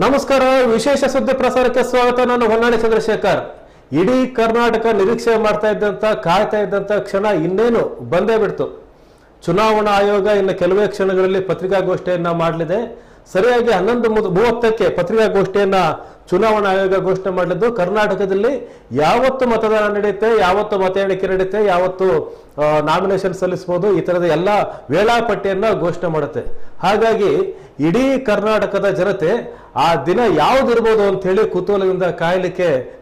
ನಮಸ್ಕಾರ, ವಿಶೇಷ ಸುದ್ದಿ ಪ್ರಸಾರಕ್ಕೆ ಸ್ವಾಗತ. ನಾನು ಹೊನ್ನಾಳಿ ಚಂದ್ರಶೇಖರ್. ಇಡೀ ಕರ್ನಾಟಕ ನಿರೀಕ್ಷೆ ಮಾಡ್ತಾ ಇದ್ದಂತ, ಕಾಯ್ತಾ ಇದ್ದಂತ ಕ್ಷಣ ಇನ್ನೇನು ಬಂದೇ ಬಿಡ್ತು. ಚುನಾವಣಾ ಆಯೋಗ ಇನ್ನು ಕೆಲವೇ ಕ್ಷಣಗಳಲ್ಲಿ ಪತ್ರಿಕಾಗೋಷ್ಠಿಯನ್ನ ಮಾಡಲಿದೆ. ಸರಿಯಾಗಿ 11:30ಕ್ಕೆ ಪತ್ರಿಕಾಗೋಷ್ಠಿಯನ್ನ ಚುನಾವಣಾ ಆಯೋಗ ಘೋಷಣೆ ಮಾಡಲಿದ್ದು, ಕರ್ನಾಟಕದಲ್ಲಿ ಯಾವತ್ತು ಮತದಾನ ನಡೆಯುತ್ತೆ, ಯಾವತ್ತು ಮತ ಎಣಿಕೆ ನಡೆಯುತ್ತೆ, ಯಾವತ್ತು ನಾಮಿನೇಷನ್ ಸಲ್ಲಿಸಬಹುದು, ಈ ತರದ ಎಲ್ಲ ವೇಳಾಪಟ್ಟಿಯನ್ನ ಘೋಷಣೆ ಮಾಡುತ್ತೆ. ಹಾಗಾಗಿ ಇಡೀ ಕರ್ನಾಟಕದ ಜನತೆ ಆ ದಿನ ಯಾವ್ದಿರ್ಬೋದು ಅಂತ ಹೇಳಿ ಕುತೂಹಲದಿಂದ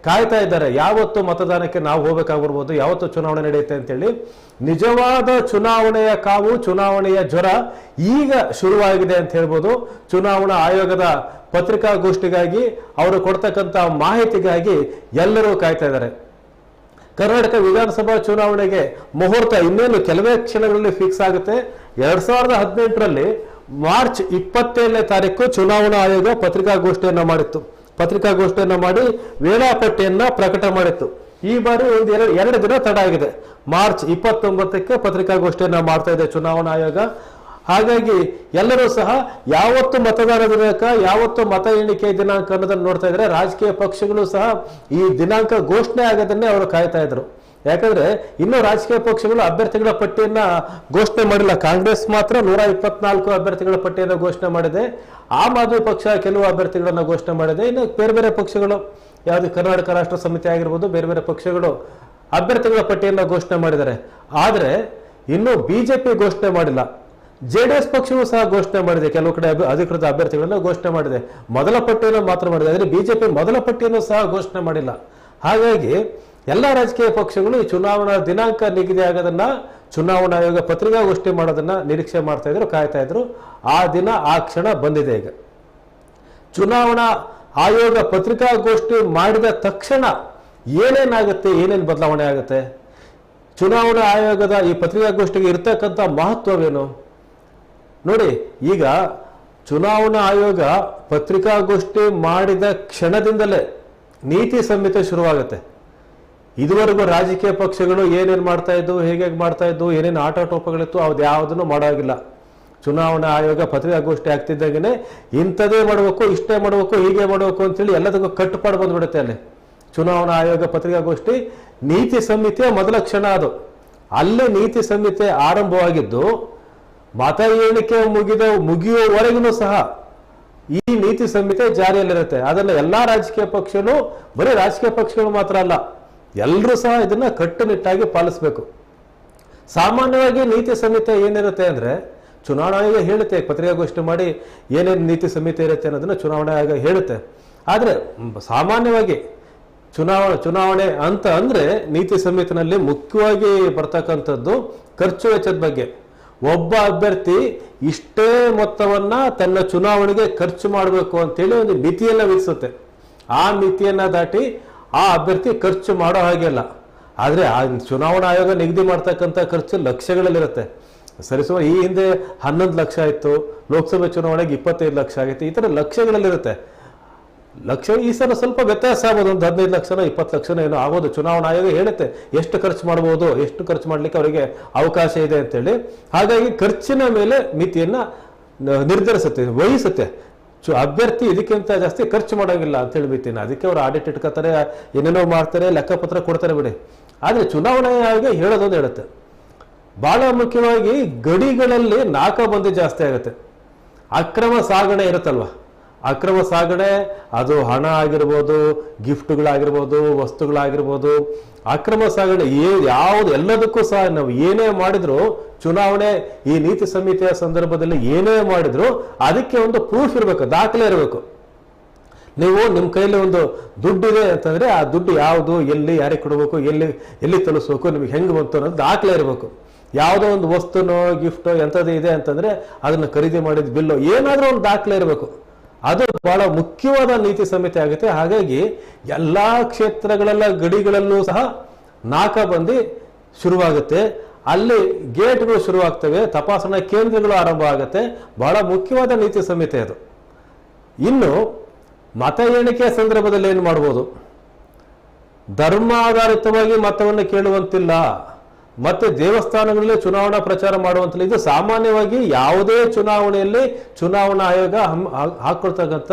ಕಾಯ್ತಾ ಇದ್ದಾರೆ. ಯಾವತ್ತು ಮತದಾನಕ್ಕೆ ನಾವು ಹೋಗ್ಬೇಕಾಗಿರ್ಬೋದು, ಯಾವತ್ತು ಚುನಾವಣೆ ನಡೆಯುತ್ತೆ ಅಂತೇಳಿ. ನಿಜವಾದ ಚುನಾವಣೆಯ ಕಾವು, ಚುನಾವಣೆಯ ಜ್ವರ ಈಗ ಶುರುವಾಗಿದೆ ಅಂತ ಹೇಳ್ಬೋದು. ಚುನಾವಣಾ ಆಯೋಗದ ಪತ್ರಿಕಾಗೋಷ್ಠಿಗಾಗಿ, ಅವರು ಕೊಡ್ತಕ್ಕಂಥ ಮಾಹಿತಿಗಾಗಿ ಎಲ್ಲರೂ ಕಾಯ್ತಾ ಇದ್ದಾರೆ. ಕರ್ನಾಟಕ ವಿಧಾನಸಭಾ ಚುನಾವಣೆಗೆ ಮುಹೂರ್ತ ಇನ್ನೇನು ಕೆಲವೇ ಕ್ಷಣಗಳಲ್ಲಿ ಫಿಕ್ಸ್ ಆಗುತ್ತೆ. 2018ರಲ್ಲಿ ಮಾರ್ಚ್ 27ನೇ ತಾರೀಕು ಚುನಾವಣಾ ಆಯೋಗ ಪತ್ರಿಕಾಗೋಷ್ಠಿಯನ್ನ ಮಾಡಿ ವೇಳಾಪಟ್ಟಿಯನ್ನ ಪ್ರಕಟ ಮಾಡಿತ್ತು. ಈ ಬಾರಿ ಎರಡು ದಿನ ತಡ ಆಗಿದೆ. ಮಾರ್ಚ್ 29ಕ್ಕೆ ಪತ್ರಿಕಾಗೋಷ್ಠಿಯನ್ನ ಮಾಡ್ತಾ ಇದೆ ಚುನಾವಣಾ ಆಯೋಗ. ಹಾಗಾಗಿ ಎಲ್ಲರೂ ಸಹ ಯಾವತ್ತು ಮತದಾನ ದಿನಾಂಕ, ಯಾವತ್ತು ಮತ ಎಣಿಕೆ ದಿನಾಂಕ ಅನ್ನೋದನ್ನು ನೋಡ್ತಾ ಇದ್ರೆ, ರಾಜಕೀಯ ಪಕ್ಷಗಳು ಸಹ ಈ ದಿನಾಂಕ ಘೋಷಣೆ ಆಗೋದನ್ನೇ ಅವರು ಕಾಯ್ತಾ ಇದ್ರು. ಯಾಕಂದ್ರೆ ಇನ್ನೂ ರಾಜಕೀಯ ಪಕ್ಷಗಳು ಅಭ್ಯರ್ಥಿಗಳ ಪಟ್ಟಿಯನ್ನ ಘೋಷಣೆ ಮಾಡಿಲ್ಲ. ಕಾಂಗ್ರೆಸ್ ಮಾತ್ರ 124 ಅಭ್ಯರ್ಥಿಗಳ ಪಟ್ಟಿಯನ್ನು ಘೋಷಣೆ ಮಾಡಿದೆ. ಆಮ್ ಆದ್ಮಿ ಪಕ್ಷ ಕೆಲವು ಅಭ್ಯರ್ಥಿಗಳನ್ನ ಘೋಷಣೆ ಮಾಡಿದೆ. ಇನ್ನು ಬೇರೆ ಬೇರೆ ಪಕ್ಷಗಳು, ಯಾವುದು ಕರ್ನಾಟಕ ರಾಷ್ಟ್ರ ಸಮಿತಿ ಆಗಿರ್ಬೋದು, ಬೇರೆ ಬೇರೆ ಪಕ್ಷಗಳು ಅಭ್ಯರ್ಥಿಗಳ ಪಟ್ಟಿಯನ್ನ ಘೋಷಣೆ ಮಾಡಿದ್ದಾರೆ. ಆದ್ರೆ ಇನ್ನು ಬಿಜೆಪಿ ಘೋಷಣೆ ಮಾಡಿಲ್ಲ. ಜೆಡಿಎಸ್ ಪಕ್ಷವೂ ಸಹ ಘೋಷಣೆ ಮಾಡಿದೆ, ಕೆಲವು ಕಡೆ ಅಧಿಕೃತ ಅಭ್ಯರ್ಥಿಗಳನ್ನ ಘೋಷಣೆ ಮಾಡಿದೆ. ಮೊದಲ ಪಟ್ಟಿಯನ್ನು ಮಾತ್ರ ಮಾಡಿದೆ, ಆದರೆ ಬಿಜೆಪಿ ಮೊದಲ ಪಟ್ಟಿಯನ್ನು ಸಹ ಘೋಷಣೆ ಮಾಡಿಲ್ಲ. ಹಾಗಾಗಿ ಎಲ್ಲ ರಾಜಕೀಯ ಪಕ್ಷಗಳು ಈ ಚುನಾವಣಾ ದಿನಾಂಕ ನಿಗದಿ ಆಗೋದನ್ನ, ಚುನಾವಣಾ ಆಯೋಗ ಪತ್ರಿಕಾಗೋಷ್ಠಿ ಮಾಡೋದನ್ನ ನಿರೀಕ್ಷೆ ಮಾಡ್ತಾ ಇದ್ರು, ಕಾಯ್ತಾ ಇದ್ರು. ಆ ದಿನ, ಆ ಕ್ಷಣ ಬಂದಿದೆ. ಈಗ ಚುನಾವಣಾ ಆಯೋಗ ಪತ್ರಿಕಾಗೋಷ್ಠಿ ಮಾಡಿದ ತಕ್ಷಣ ಏನೇನಾಗುತ್ತೆ, ಏನೇನು ಬದಲಾವಣೆ ಆಗುತ್ತೆ, ಚುನಾವಣಾ ಆಯೋಗದ ಈ ಪತ್ರಿಕಾಗೋಷ್ಠಿಗೆ ಇರ್ತಕ್ಕಂಥ ಮಹತ್ವವೇನು ನೋಡಿ. ಈಗ ಚುನಾವಣಾ ಆಯೋಗ ಪತ್ರಿಕಾಗೋಷ್ಠಿ ಮಾಡಿದ ಕ್ಷಣದಿಂದಲೇ ನೀತಿ ಸಂಹಿತೆ ಶುರುವಾಗುತ್ತೆ. ಇದುವರೆಗೂ ರಾಜಕೀಯ ಪಕ್ಷಗಳು ಏನೇನು ಮಾಡ್ತಾ ಇದ್ದು, ಹೇಗೆ ಮಾಡ್ತಾ ಇದ್ದು, ಏನೇನು ಆಟೋಪಗಳಿತ್ತು, ಅದು ಯಾವುದನ್ನು ಮಾಡೋಗಿಲ್ಲ. ಚುನಾವಣಾ ಆಯೋಗ ಪತ್ರಿಕಾಗೋಷ್ಠಿ ಆಗ್ತಿದ್ದಾಗೇನೆ ಇಂಥದೇ ಮಾಡಬೇಕು, ಇಷ್ಟೇ ಮಾಡಬೇಕು, ಹೀಗೆ ಮಾಡಬೇಕು ಅಂತೇಳಿ ಎಲ್ಲದಕ್ಕೂ ಕಟ್ಟುಪಾಡು ಬಂದ್ಬಿಡುತ್ತೆ. ಅಲ್ಲಿ ಚುನಾವಣಾ ಆಯೋಗ ಪತ್ರಿಕಾಗೋಷ್ಠಿ ನೀತಿ ಸಂಹಿತೆಯ ಮೊದಲ ಕ್ಷಣ ಅದು. ಅಲ್ಲೇ ನೀತಿ ಸಂಹಿತೆ ಆರಂಭವಾಗಿದ್ದು, ಮತ ಎಣಿಕೆ ಮುಗಿಯುವವರೆಗೂ ಸಹ ಈ ನೀತಿ ಸಂಹಿತೆ ಜಾರಿಯಲ್ಲಿರುತ್ತೆ. ಅದನ್ನ ಎಲ್ಲಾ ರಾಜಕೀಯ ಪಕ್ಷಗಳು, ಬರೀ ರಾಜಕೀಯ ಪಕ್ಷಗಳು ಮಾತ್ರ ಅಲ್ಲ, ಎಲ್ಲರೂ ಸಹ ಇದನ್ನ ಕಟ್ಟುನಿಟ್ಟಾಗಿ ಪಾಲಿಸಬೇಕು. ಸಾಮಾನ್ಯವಾಗಿ ನೀತಿ ಸಂಹಿತೆ ಏನಿರುತ್ತೆ ಅಂದ್ರೆ, ಚುನಾವಣಾ ಆಯೋಗ ಹೇಳುತ್ತೆ, ಪತ್ರಿಕಾಗೋಷ್ಠಿ ಮಾಡಿ ಏನೇನು ನೀತಿ ಸಂಹಿತೆ ಇರುತ್ತೆ ಅನ್ನೋದನ್ನ ಚುನಾವಣಾ ಆಯೋಗ ಹೇಳುತ್ತೆ. ಆದ್ರೆ ಸಾಮಾನ್ಯವಾಗಿ ಚುನಾವಣೆ ಅಂತ ಅಂದ್ರೆ ನೀತಿ ಸಂಹಿತೆನಲ್ಲಿ ಮುಖ್ಯವಾಗಿ ಬರ್ತಕ್ಕಂಥದ್ದು ಖರ್ಚು ವೆಚ್ಚದ ಬಗ್ಗೆ. ಒಬ್ಬ ಅಭ್ಯರ್ಥಿ ಇಷ್ಟೇ ಮೊತ್ತವನ್ನ ತನ್ನ ಚುನಾವಣೆಗೆ ಖರ್ಚು ಮಾಡಬೇಕು ಅಂತೇಳಿ ಒಂದು ಮಿತಿಯನ್ನ ವಿಧಿಸುತ್ತೆ. ಆ ಮಿತಿಯನ್ನ ದಾಟಿ ಆ ಅಭ್ಯರ್ಥಿ ಖರ್ಚು ಮಾಡೋ ಹಾಗೆ ಅಲ್ಲ. ಆದ್ರೆ ಆ ಚುನಾವಣಾ ಆಯೋಗ ನಿಗದಿ ಮಾಡ್ತಕ್ಕಂಥ ಖರ್ಚು ಲಕ್ಷಗಳಲ್ಲಿರುತ್ತೆ. ಸರಿಸುಮಾರು ಈ ಹಿಂದೆ 11 ಲಕ್ಷ ಇತ್ತು, ಲೋಕಸಭೆ ಚುನಾವಣೆಗೆ 25 ಲಕ್ಷ ಆಗಿತ್ತು. ಈ ತರ ಲಕ್ಷಗಳಲ್ಲಿರುತ್ತೆ. ಈ ಸಲ ಸ್ವಲ್ಪ ವ್ಯತ್ಯಾಸ ಆಗ್ಬೋದು, ಒಂದು 15 ಲಕ್ಷನೋ 20 ಲಕ್ಷನೋ ಏನೋ ಆಗೋದು. ಚುನಾವಣಾ ಆಯೋಗ ಹೇಳುತ್ತೆ ಎಷ್ಟು ಖರ್ಚು ಮಾಡಬಹುದು, ಎಷ್ಟು ಖರ್ಚು ಮಾಡ್ಲಿಕ್ಕೆ ಅವರಿಗೆ ಅವಕಾಶ ಇದೆ ಅಂತೇಳಿ. ಹಾಗಾಗಿ ಖರ್ಚಿನ ಮೇಲೆ ಮಿತಿಯನ್ನ ನಿರ್ಧರಿಸುತ್ತೆ, ವಹಿಸುತ್ತೆ. ಅಭ್ಯರ್ಥಿ ಇದಕ್ಕಿಂತ ಜಾಸ್ತಿ ಖರ್ಚು ಮಾಡೋಂಗಿಲ್ಲ ಅಂತೇಳಿ ಮಿತಿನ. ಅದಕ್ಕೆ ಅವರು ಆಡಿಟ್ ಇಟ್ಕೋತಾರೆ, ಏನೇನೋ ಮಾಡ್ತಾರೆ, ಲೆಕ್ಕಪತ್ರ ಕೊಡ್ತಾರೆ ಬಿಡಿ. ಆದ್ರೆ ಚುನಾವಣಾ ಆಯೋಗ ಹೇಳೋದೊಂದು ಹೇಳುತ್ತೆ, ಬಹಳ ಮುಖ್ಯವಾಗಿ ಗಡಿಗಳಲ್ಲಿ ನಾಕಾಬಂದಿ ಜಾಸ್ತಿ ಆಗುತ್ತೆ. ಅಕ್ರಮ ಸಾಗಣೆ ಇರುತ್ತಲ್ವ, ಅಕ್ರಮ ಸಾಗಣೆ, ಅದು ಹಣ ಆಗಿರ್ಬೋದು, ಗಿಫ್ಟ್ಗಳಾಗಿರ್ಬೋದು, ವಸ್ತುಗಳಾಗಿರ್ಬೋದು, ಅಕ್ರಮ ಸಾಗಣೆ ಯಾವುದು ಎಲ್ಲದಕ್ಕೂ ಸಹ ನಾವು ಏನೇ ಮಾಡಿದ್ರು, ಚುನಾವಣೆ ಈ ನೀತಿ ಸಂಹಿತೆಯ ಸಂದರ್ಭದಲ್ಲಿ ಏನೇ ಮಾಡಿದ್ರು ಅದಕ್ಕೆ ಒಂದು ಪ್ರೂಫ್ ಇರಬೇಕು, ದಾಖಲೆ ಇರಬೇಕು. ನೀವು ನಿಮ್ಮ ಕೈಯಲ್ಲಿ ಒಂದು ದುಡ್ಡಿದೆ ಅಂತಂದ್ರೆ ಆ ದುಡ್ಡು ಯಾವುದು, ಎಲ್ಲಿ, ಯಾರಿಗೆ ಕೊಡಬೇಕು, ಎಲ್ಲಿ ತಲುಪಿಸ್ಬೇಕು, ನಿಮಗೆ ಹೆಂಗೆ ಬಂತು ಅನ್ನೋದು ದಾಖಲೆ ಇರಬೇಕು. ಯಾವುದೋ ಒಂದು ವಸ್ತುನೋ ಗಿಫ್ಟೋ ಎಂಥದ್ದು ಇದೆ ಅಂತಂದ್ರೆ ಅದನ್ನ ಖರೀದಿ ಮಾಡಿದ ಬಿಲ್ಲು, ಏನಾದ್ರೂ ಒಂದು ದಾಖಲೆ ಇರಬೇಕು. ಅದು ಬಹಳ ಮುಖ್ಯವಾದ ನೀತಿ ಸಂಹಿತೆ ಆಗುತ್ತೆ. ಹಾಗಾಗಿ ಎಲ್ಲಾ ಕ್ಷೇತ್ರಗಳೆಲ್ಲ ಗಡಿಗಳಲ್ಲೂ ಸಹ ನಾಕಾಬಂದಿ ಶುರುವಾಗುತ್ತೆ. ಅಲ್ಲಿ ಗೇಟ್ಗಳು ಶುರುವಾಗ್ತವೆ, ತಪಾಸಣಾ ಕೇಂದ್ರಗಳು ಆರಂಭ ಆಗುತ್ತೆ. ಬಹಳ ಮುಖ್ಯವಾದ ನೀತಿ ಸಂಹಿತೆ ಅದು. ಇನ್ನು ಮತ ಎಣಿಕೆ ಸಂದರ್ಭದಲ್ಲಿ ಏನು ಮಾಡ್ಬೋದು, ಧರ್ಮಾಧಾರಿತವಾಗಿ ಮತವನ್ನು ಕೇಳುವಂತಿಲ್ಲ, ಮತ್ತೆ ದೇವಸ್ಥಾನಗಳಲ್ಲಿ ಚುನಾವಣಾ ಪ್ರಚಾರ ಮಾಡುವಂತಿಲ್ಲ. ಇದು ಸಾಮಾನ್ಯವಾಗಿ ಯಾವುದೇ ಚುನಾವಣೆಯಲ್ಲಿ ಚುನಾವಣಾ ಆಯೋಗ ಹಾಕೊಳ್ತಕ್ಕಂಥ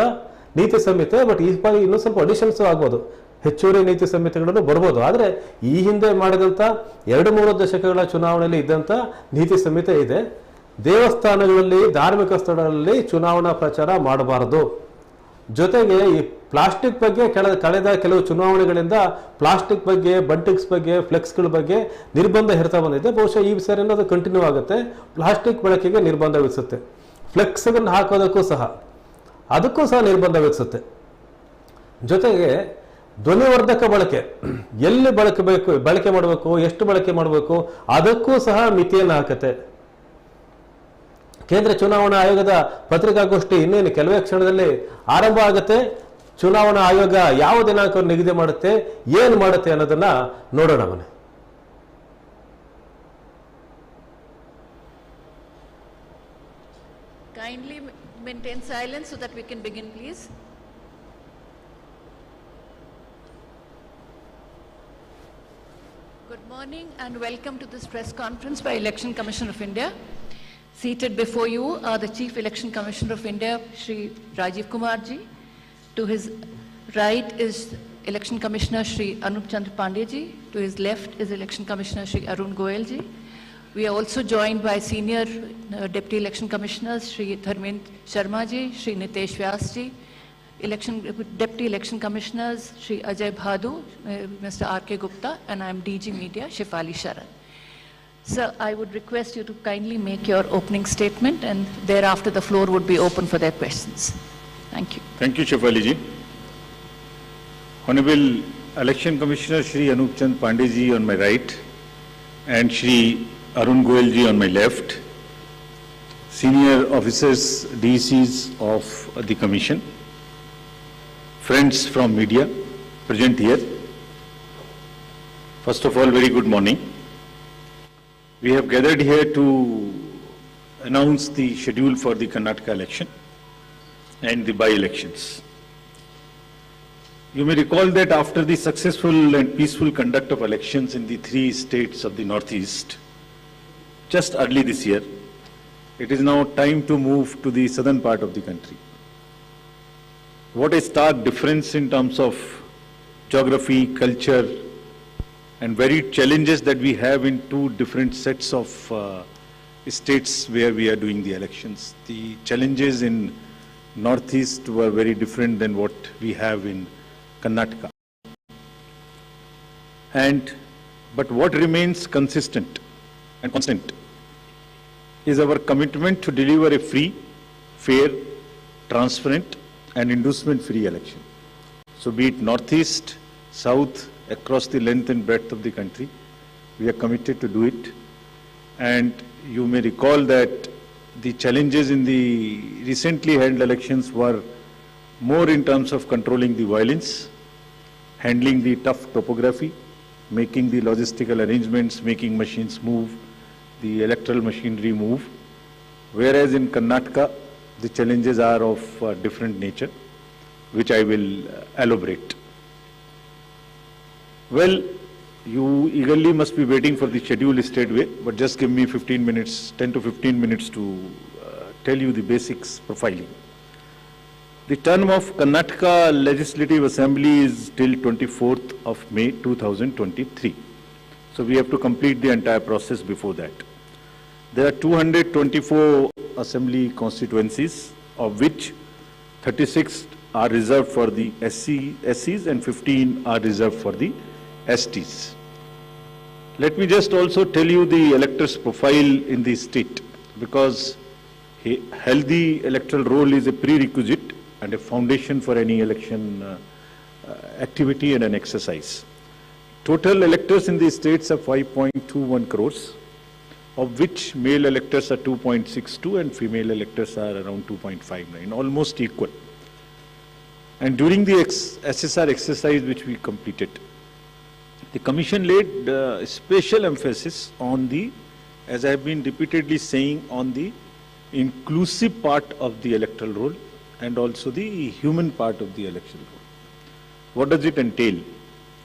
ನೀತಿ ಸಂಹಿತೆ. ಬಟ್ ಈ ಬಾರಿ ಇನ್ನೂ ಸ್ವಲ್ಪ ಅಡಿಷನ್ಸ್ ಆಗ್ಬೋದು, ಹೆಚ್ಚುವರಿ ನೀತಿ ಸಂಹಿತೆಗಳನ್ನು ಬರ್ಬೋದು. ಆದರೆ ಈ ಹಿಂದೆ ಮಾಡಿದಂಥ 2-3 ದಶಕಗಳ ಚುನಾವಣೆಯಲ್ಲಿ ಇದ್ದಂಥ ನೀತಿ ಸಂಹಿತೆ ಇದೆ. ದೇವಸ್ಥಾನಗಳಲ್ಲಿ, ಧಾರ್ಮಿಕ ಸ್ಥಳಗಳಲ್ಲಿ ಚುನಾವಣಾ ಪ್ರಚಾರ ಮಾಡಬಾರದು. ಜೊತೆಗೆ ಈ ಪ್ಲಾಸ್ಟಿಕ್ ಬಗ್ಗೆ ಕಳೆದ ಕೆಲವು ಚುನಾವಣೆಗಳಿಂದ ಪ್ಲಾಸ್ಟಿಕ್ ಬಗ್ಗೆ, ಬಂಟಿಕ್ಸ್ ಬಗ್ಗೆ, ಫ್ಲೆಕ್ಸ್ಗಳ ಬಗ್ಗೆ ನಿರ್ಬಂಧ ಹೇರ್ತಾ ಬಂದಿದೆ. ಬಹುಶಃ ಈ ಸರಿನೂ ಅದು ಕಂಟಿನ್ಯೂ ಆಗುತ್ತೆ. ಪ್ಲಾಸ್ಟಿಕ್ ಬಳಕೆಗೆ ನಿರ್ಬಂಧ ವಿಧಿಸುತ್ತೆ. ಫ್ಲೆಕ್ಸ್ಗಳನ್ನು ಹಾಕೋದಕ್ಕೂ ಸಹ ನಿರ್ಬಂಧ ವಿಧಿಸುತ್ತೆ. ಜೊತೆಗೆ ಧ್ವನಿವರ್ಧಕ ಬಳಕೆ ಎಲ್ಲಿ ಬಳಕೆ ಮಾಡಬೇಕು, ಎಷ್ಟು ಬಳಕೆ ಮಾಡಬೇಕು, ಅದಕ್ಕೂ ಸಹ ಮಿತಿಯನ್ನು ಹಾಕುತ್ತೆ. ಕೇಂದ್ರ ಚುನಾವಣಾ ಆಯೋಗದ ಪತ್ರಿಕಾಗೋಷ್ಠಿ ಇನ್ನೇನು ಕೆಲವೇ ಕ್ಷಣದಲ್ಲಿ ಆರಂಭ ಆಗುತ್ತೆ. ಚುನಾವಣಾ ಆಯೋಗ ಯಾವ ದಿನಾಂಕವನ್ನು ನಿಗದಿ ಮಾಡುತ್ತೆ, ಏನು ಮಾಡುತ್ತೆ ಅನ್ನೋದನ್ನ ನೋಡೋಣ ಬನ್ನಿ. Kindly maintain silence so that we can begin, please. Good morning and welcome to this press conference by Election Commission of India. Seated before you are the Chief Election Commissioner of India, Shri Rajiv Kumar ji. To his right is Election Commissioner Shri Anup Chandra Pandey ji. To his left is Election Commissioner Shri Arun Goel ji. We are also joined by Senior Deputy Election Commissioners Shri Dharmendra Sharma ji, Shri Nitesh Vyas ji, Deputy Election Commissioners Shri Ajay Bhadu, Mr. R.K. Gupta, and I am DG Media Shefali Sharan. Sir, I would request you to kindly make your opening statement, and thereafter the floor would be open for their questions. Thank you. Thank you, Shefali ji. Honorable Election Commissioner Shri Anup Chandra Pandey ji on my right and Shri Arun Goel ji on my left, senior officers, DCs of the Commission, friends from media present here. First of all, very good morning. We have gathered here to announce the schedule for the Karnataka election and the by-elections. You may recall that after the successful and peaceful conduct of elections in the 3 states of the Northeast, just early this year, it is now time to move to the southern part of the country. What a stark difference in terms of geography, culture, and varied challenges that we have in 2 different sets of states where we are doing the elections. The challenges in Northeast were very different than what we have in Karnataka. But what remains consistent and constant is our commitment to deliver a free, fair, transparent, and inducement-free election. So be it Northeast, South, across the length and breadth of the country, we are committed to do it. And you may recall that the challenges in the recently held elections were more in terms of controlling the violence, handling the tough topography, making the logistical arrangements, making machines move, the electoral machinery move. Whereas in Karnataka, the challenges are of different nature, which I will elaborate. Well, you eagerly must be waiting for the schedule straightway, but just give me 15 minutes, 10 to 15 minutes to tell you the basics profiling. The term of Karnataka Legislative Assembly is till 24th of May 2023. So we have to complete the entire process before that. There are 224 assembly constituencies, of which 36 are reserved for the SCs and 15 are reserved for the STs. Let me just also tell you the electors' profile in the state, because a healthy electoral roll is a prerequisite and a foundation for any election activity and an exercise. Total electors in these states are 5.21 crores, of which male electors are 2.62 and female electors are around 2.59, almost equal. And during the SSR exercise which we completed, the Commission laid special emphasis on the, as I have been repeatedly saying, on the inclusive part of the electoral roll and also the human part of the electoral roll. What does it entail?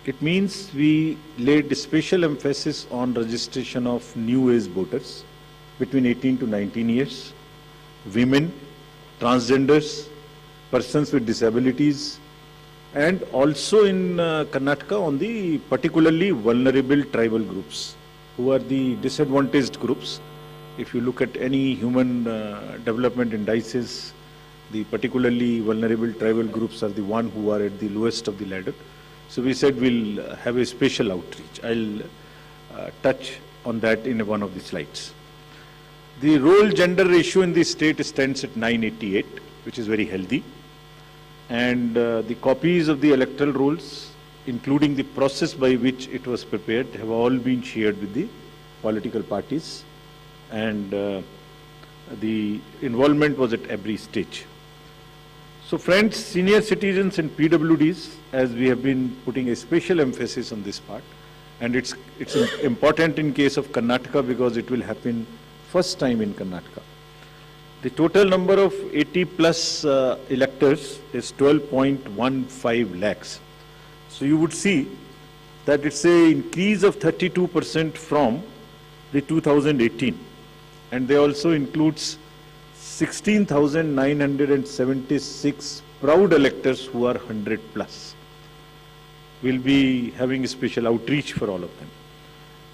It means we laid special emphasis on registration of new age voters between 18 to 19 years, women, transgenders, persons with disabilities, and also in Karnataka on the particularly vulnerable tribal groups, who are the disadvantaged groups. If you look at any human development indices, the particularly vulnerable tribal groups are the one who are at the lowest of the ladder. So we said we'll have a special outreach. I'll touch on that in one of the slides. The role gender ratio in the state stands at 988, which is very healthy. And the copies of the electoral rolls, including the process by which it was prepared, have all been shared with the political parties. And the involvement was at every stage. So friends, senior citizens and PWDs, as we have been putting a special emphasis on this part, and it's important in case of Karnataka because it will happen first time in Karnataka. The total number of 80 plus electors is 12.15 lakhs. So you would see that it's an increase of 32% from the 2018. And they also includes 16,976 proud electors who are 100 plus. We'll be having a special outreach for all of them.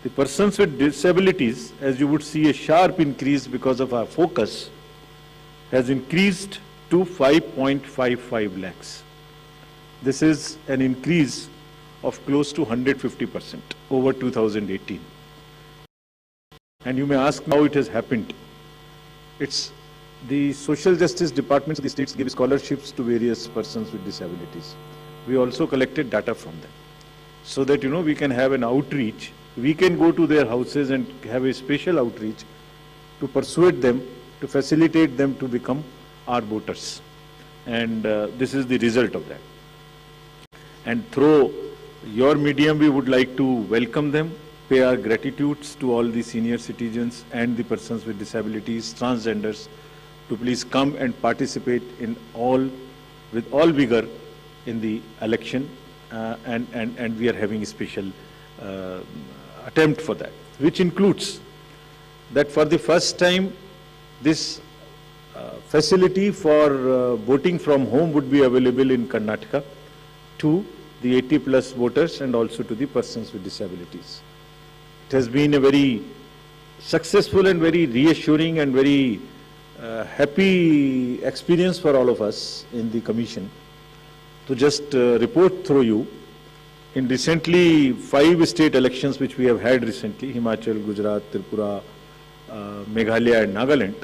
The persons with disabilities, as you would see a sharp increase because of our focus, has increased to 5.55 lakhs. This is an increase of close to 150% over 2018. And you may ask how it has happened. It's the social justice departments of the states give scholarships to various persons with disabilities. We also collected data from them so that, we can have an outreach. We can go to their houses and have a special outreach to persuade them, to facilitate them to become our voters. And this is the result of that. And through your medium, we would like to welcome them, pay our gratitudes to all the senior citizens and the persons with disabilities, transgenders, to please come and participate in with all vigor in the election, and we are having a special attempt for that, which includes that for the first time this facility for voting from home would be available in Karnataka to the 80 plus voters and also to the persons with disabilities. It has been a very successful and very reassuring and very happy experience for all of us in the commission. To just report through you, in recently 5 state elections which we have had recently, Himachal, Gujarat, Tripura, Meghalaya and Nagaland,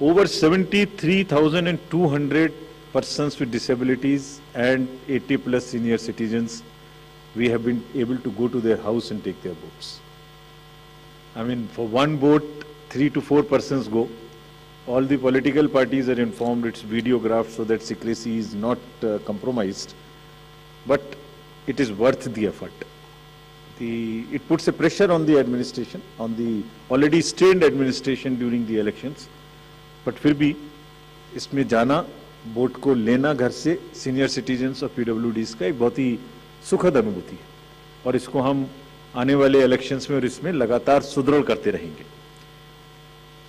over 73,200 persons with disabilities and 80 plus senior citizens, we have been able to go to their house and take their votes. I mean, for one vote, 3 to 4 persons go. All the political parties are informed, it's videographed so that secrecy is not compromised. But it is worth the effort. It puts a pressure on the administration, on the already strained administration during the elections. But फिर भी इसमें जाना, vote को लेना घर से senior citizens और पीडब्ल्यूडीज का एक बहुत ही सुखद अनुभूति है और इसको हम आने वाले इलेक्शंस में और इसमें लगातार सुदृढ़ करते रहेंगे.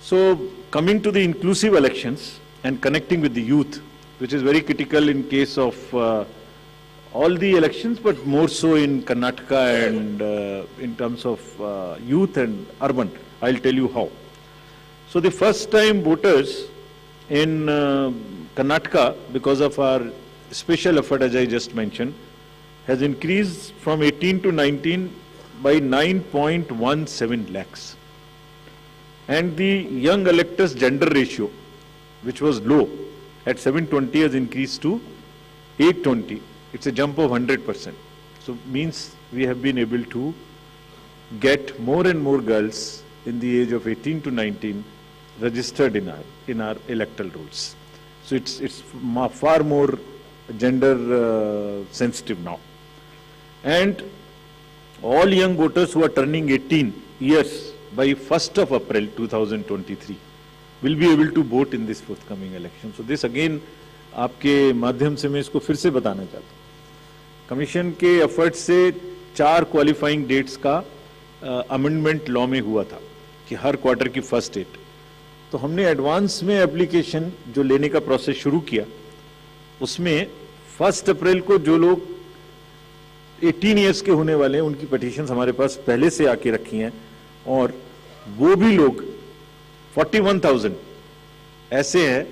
So coming to the inclusive elections and connecting with the youth, which is very critical in case of all the elections, but more so in Karnataka and in terms of youth and urban. I'll tell you how. So the first time voters in Karnataka, because of our special effort as I just mentioned, has increased from 18 to 19 by 9.17 lakhs. And the young electors gender ratio, which was low at 720, has increased to 820. It's a jump of 100%. So means we have been able to get more and more girls in the age of 18 to 19 registered in our electoral rolls. So it's far more gender sensitive now. And all young voters who are turning 18 years by 1st of April 2023 will be able to vote in this forthcoming election. So this again आपके माध्यम से मैं इसको फिर से बताना चाहता हूँ. कमीशन के एफर्ट से 4 क्वालिफाइंग डेट्स का अमेंडमेंट लॉ में हुआ था कि हर क्वार्टर की फर्स्ट डेट. तो हमने एडवांस में एप्लीकेशन जो लेने का प्रोसेस शुरू किया उसमें 1 अप्रैल को जो लोग 18 ईयर्स के होने वाले हैं उनकी पिटीशंस हमारे पास पहले से आके रखी हैं, और वो भी लोग 41,000 ऐसे हैं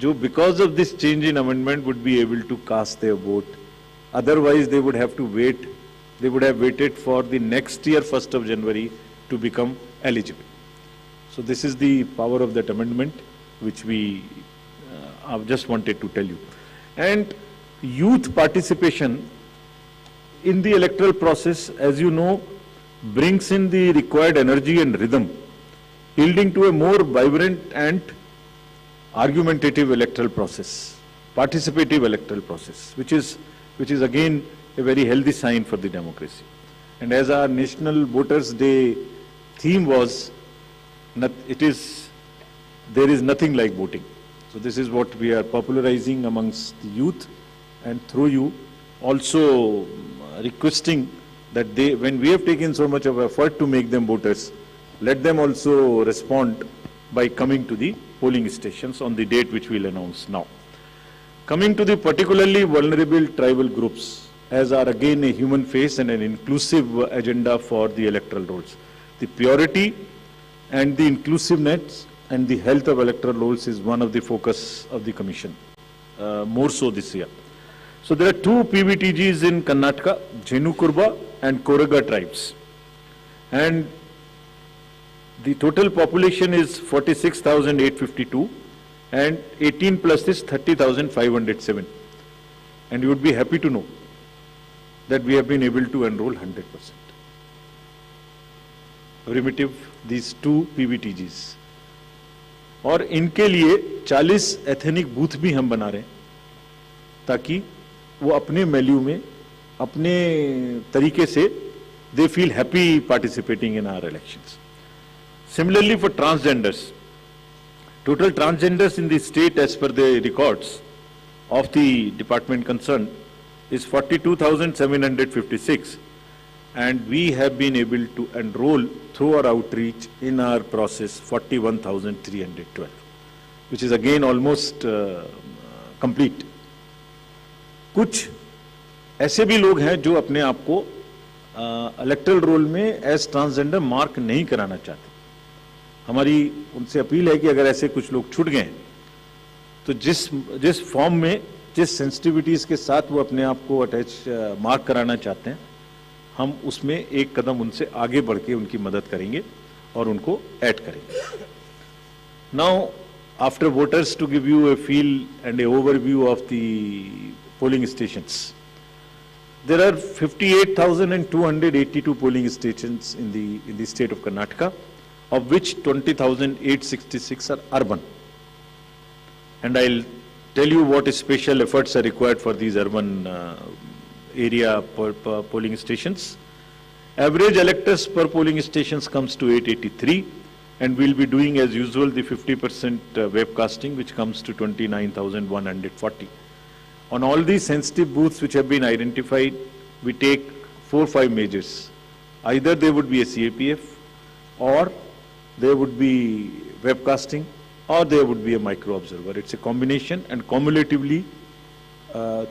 जो because of this change in amendment would be able to cast their vote, otherwise they would have to wait, they would have waited for the next year 1st of January to become eligible. So this is the power of that amendment which we I've just wanted to tell you. And youth participation in the electoral process, as you know, brings in the required energy and rhythm, yielding to a more vibrant and argumentative electoral process, participative electoral process, which is again a very healthy sign for the democracy. And as our National Voters Day theme was, there is nothing like voting. So this is what we are popularizing amongst the youth, and through you also requesting that they, when we have taken so much of effort to make them voters, let them also respond by coming to the polling stations on the date which we'll announce now. Coming to the particularly vulnerable tribal groups, as are again a human face and an inclusive agenda for the electoral rolls. The purity and the inclusiveness and the health of electoral rolls is one of the focus of the Commission, more so this year. So there are two PVTGs in Karnataka, Jenu Kurba and Koraga tribes. And the total population is 46,852 and 18 plus is 30,507. And you would be happy to know that we have been able to enroll 100%. Primitive, these two PVTGs. और इनके लिए 40 ethnic booth भी हम बना रहे हैं ताकि वो अपने वैल्यू में अपने तरीके से they feel happy participating in our elections. Similarly for transgenders, total transgenders in the state as per the records of the department concerned is 42,756, and we have been able to enroll through our outreach in our process 41,312, which is again almost complete. कुछ ऐसे भी लोग हैं जो अपने आप को electoral roll में एज ट्रांसजेंडर मार्क नहीं कराना चाहते. हमारी उनसे अपील है कि अगर ऐसे कुछ लोग छूट गए तो जिस फॉर्म में जिस सेंसिटिविटीज के साथ वो अपने आप को अटैच मार्क कराना चाहते हैं, हम उसमें एक कदम उनसे आगे बढ़ के उनकी मदद करेंगे और उनको ऐड करेंगे. Now after voters to give you a feel and a overview of the polling stations. There are 58,282 polling stations in the state of Karnataka, of which 20,866 are urban. And I'll tell you what special efforts are required for these urban area polling stations. Average electors per polling stations comes to 883, and we'll be doing as usual the 50% webcasting, which comes to 29,140. On all these sensitive booths which have been identified, we take 4-5 measures. Either there would be a CAPF, or there would be webcasting, or there would be a micro observer. It's a combination, and cumulatively,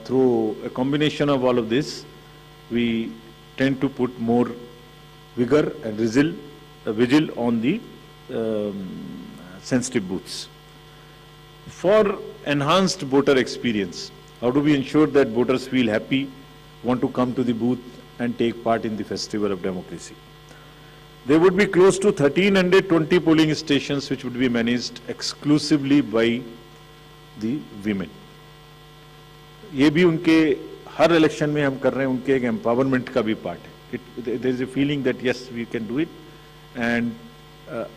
through a combination of all of this, we tend to put more vigor and vigil on the sensitive booths. For enhanced voter experience, how do we ensure that voters feel happy, want to come to the booth and take part in the festival of democracy? There would be close to 1,320 polling stations which would be managed exclusively by the women. ये भी उनके हर election में हम कर रहे हैं, उनके एक एम्पावरमेंट का भी पार्ट है. There is a feeling that yes, we can do it, and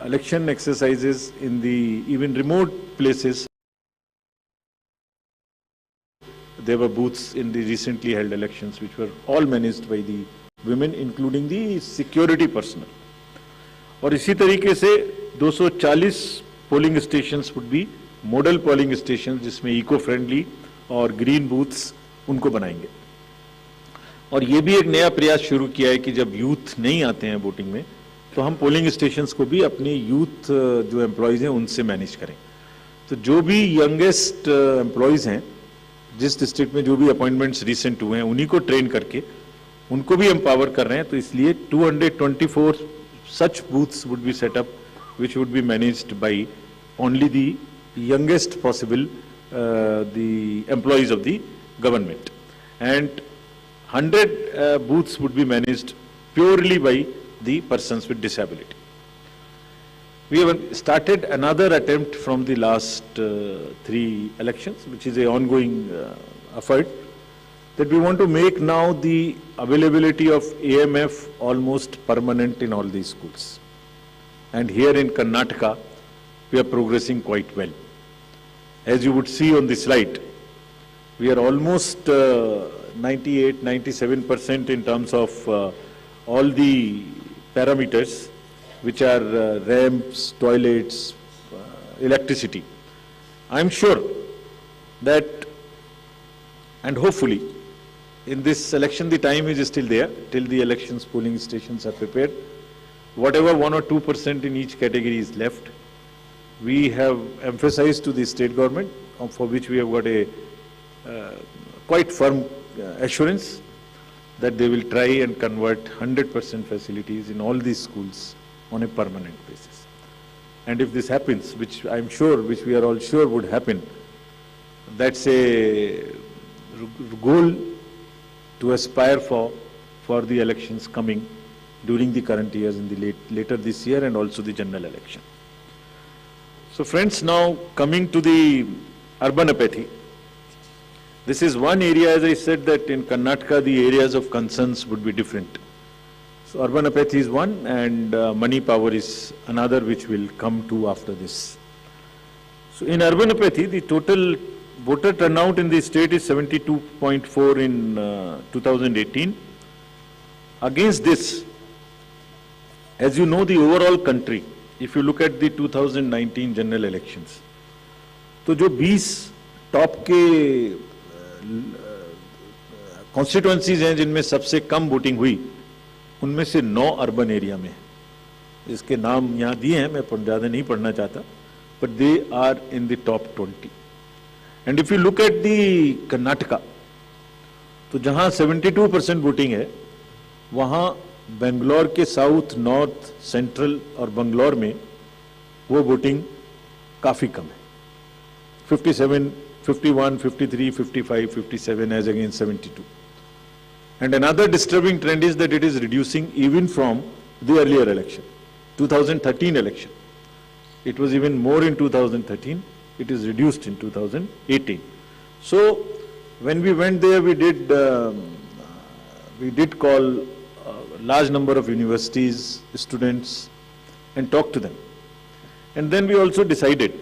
election exercises in the even remote places. There were booths in the recently held elections which were all managed by the women, including the security personnel. और इसी तरीके से 240 polling stations would be model polling stations, जिसमें eco friendly और green booths उनको बनाएंगे. और ये भी एक नया प्रयास शुरू किया है कि जब यूथ नहीं आते हैं वोटिंग में, तो हम पोलिंग स्टेशंस को भी अपने यूथ जो एम्प्लॉयज हैं उनसे मैनेज करें. तो जो भी यंगेस्ट एम्प्लॉयज हैं जिस डिस्ट्रिक्ट में जो भी अपॉइंटमेंट्स रिसेंट हुए हैं उन्हीं को ट्रेन करके उनको भी एम्पावर कर रहे हैं। तो इसलिए 224 such booths would be set up, which would be managed by only the youngest possible the employees of the government, and 100 booths would be managed purely by the persons with disability. We have started another attempt from the last 3 elections, which is an ongoing effort, that we want to make now the availability of AMF almost permanent in all these schools. And here in Karnataka, we are progressing quite well. As you would see on the slide, we are almost 98-97% in terms of all the parameters, which are ramps, toilets, electricity. I am sure that, and hopefully, in this election, the time is still there till the elections polling stations are prepared. Whatever 1 or 2% in each category is left, we have emphasized to the state government, for which we have got a quite firm assurance that they will try and convert 100% facilities in all these schools on a permanent basis. And if this happens, which I am sure, which we are all sure would happen, that's a goal to aspire for the elections coming during the current years in the later this year and also the general election. So friends, now coming to the urban apathy. This is one area, as I said, that in Karnataka the areas of concerns would be different. So urban apathy is one, and money power is another, which will come to after this. So in urban apathy, the total voter turnout in the state is 72.4 in 2018. Against this, as you know, the overall country, if you look at the 2019 general elections, तो जो 20 top के constituencies हैं जिनमें सबसे कम voting हुई, उनमें से 9 urban area में, इसके नाम यहाँ दिए हैं, मैं ज़्यादा नहीं पढ़ना चाहता, but they are in the top 20. And if you look at the Karnataka, तो जहाँ 72% वोटिंग है, वहाँ बेंगलोर के साउथ, नॉर्थ, सेंट्रल और बंगलौर में वो वोटिंग काफी कम है, 57, 51, 53, 55, 57 as against 72. And another disturbing trend is that it is reducing even from the earlier election, 2013 election. It was even more in 2013. It is reduced in 2018. So when we went there, we did call a large number of universities, students, and talk to them. And then we also decided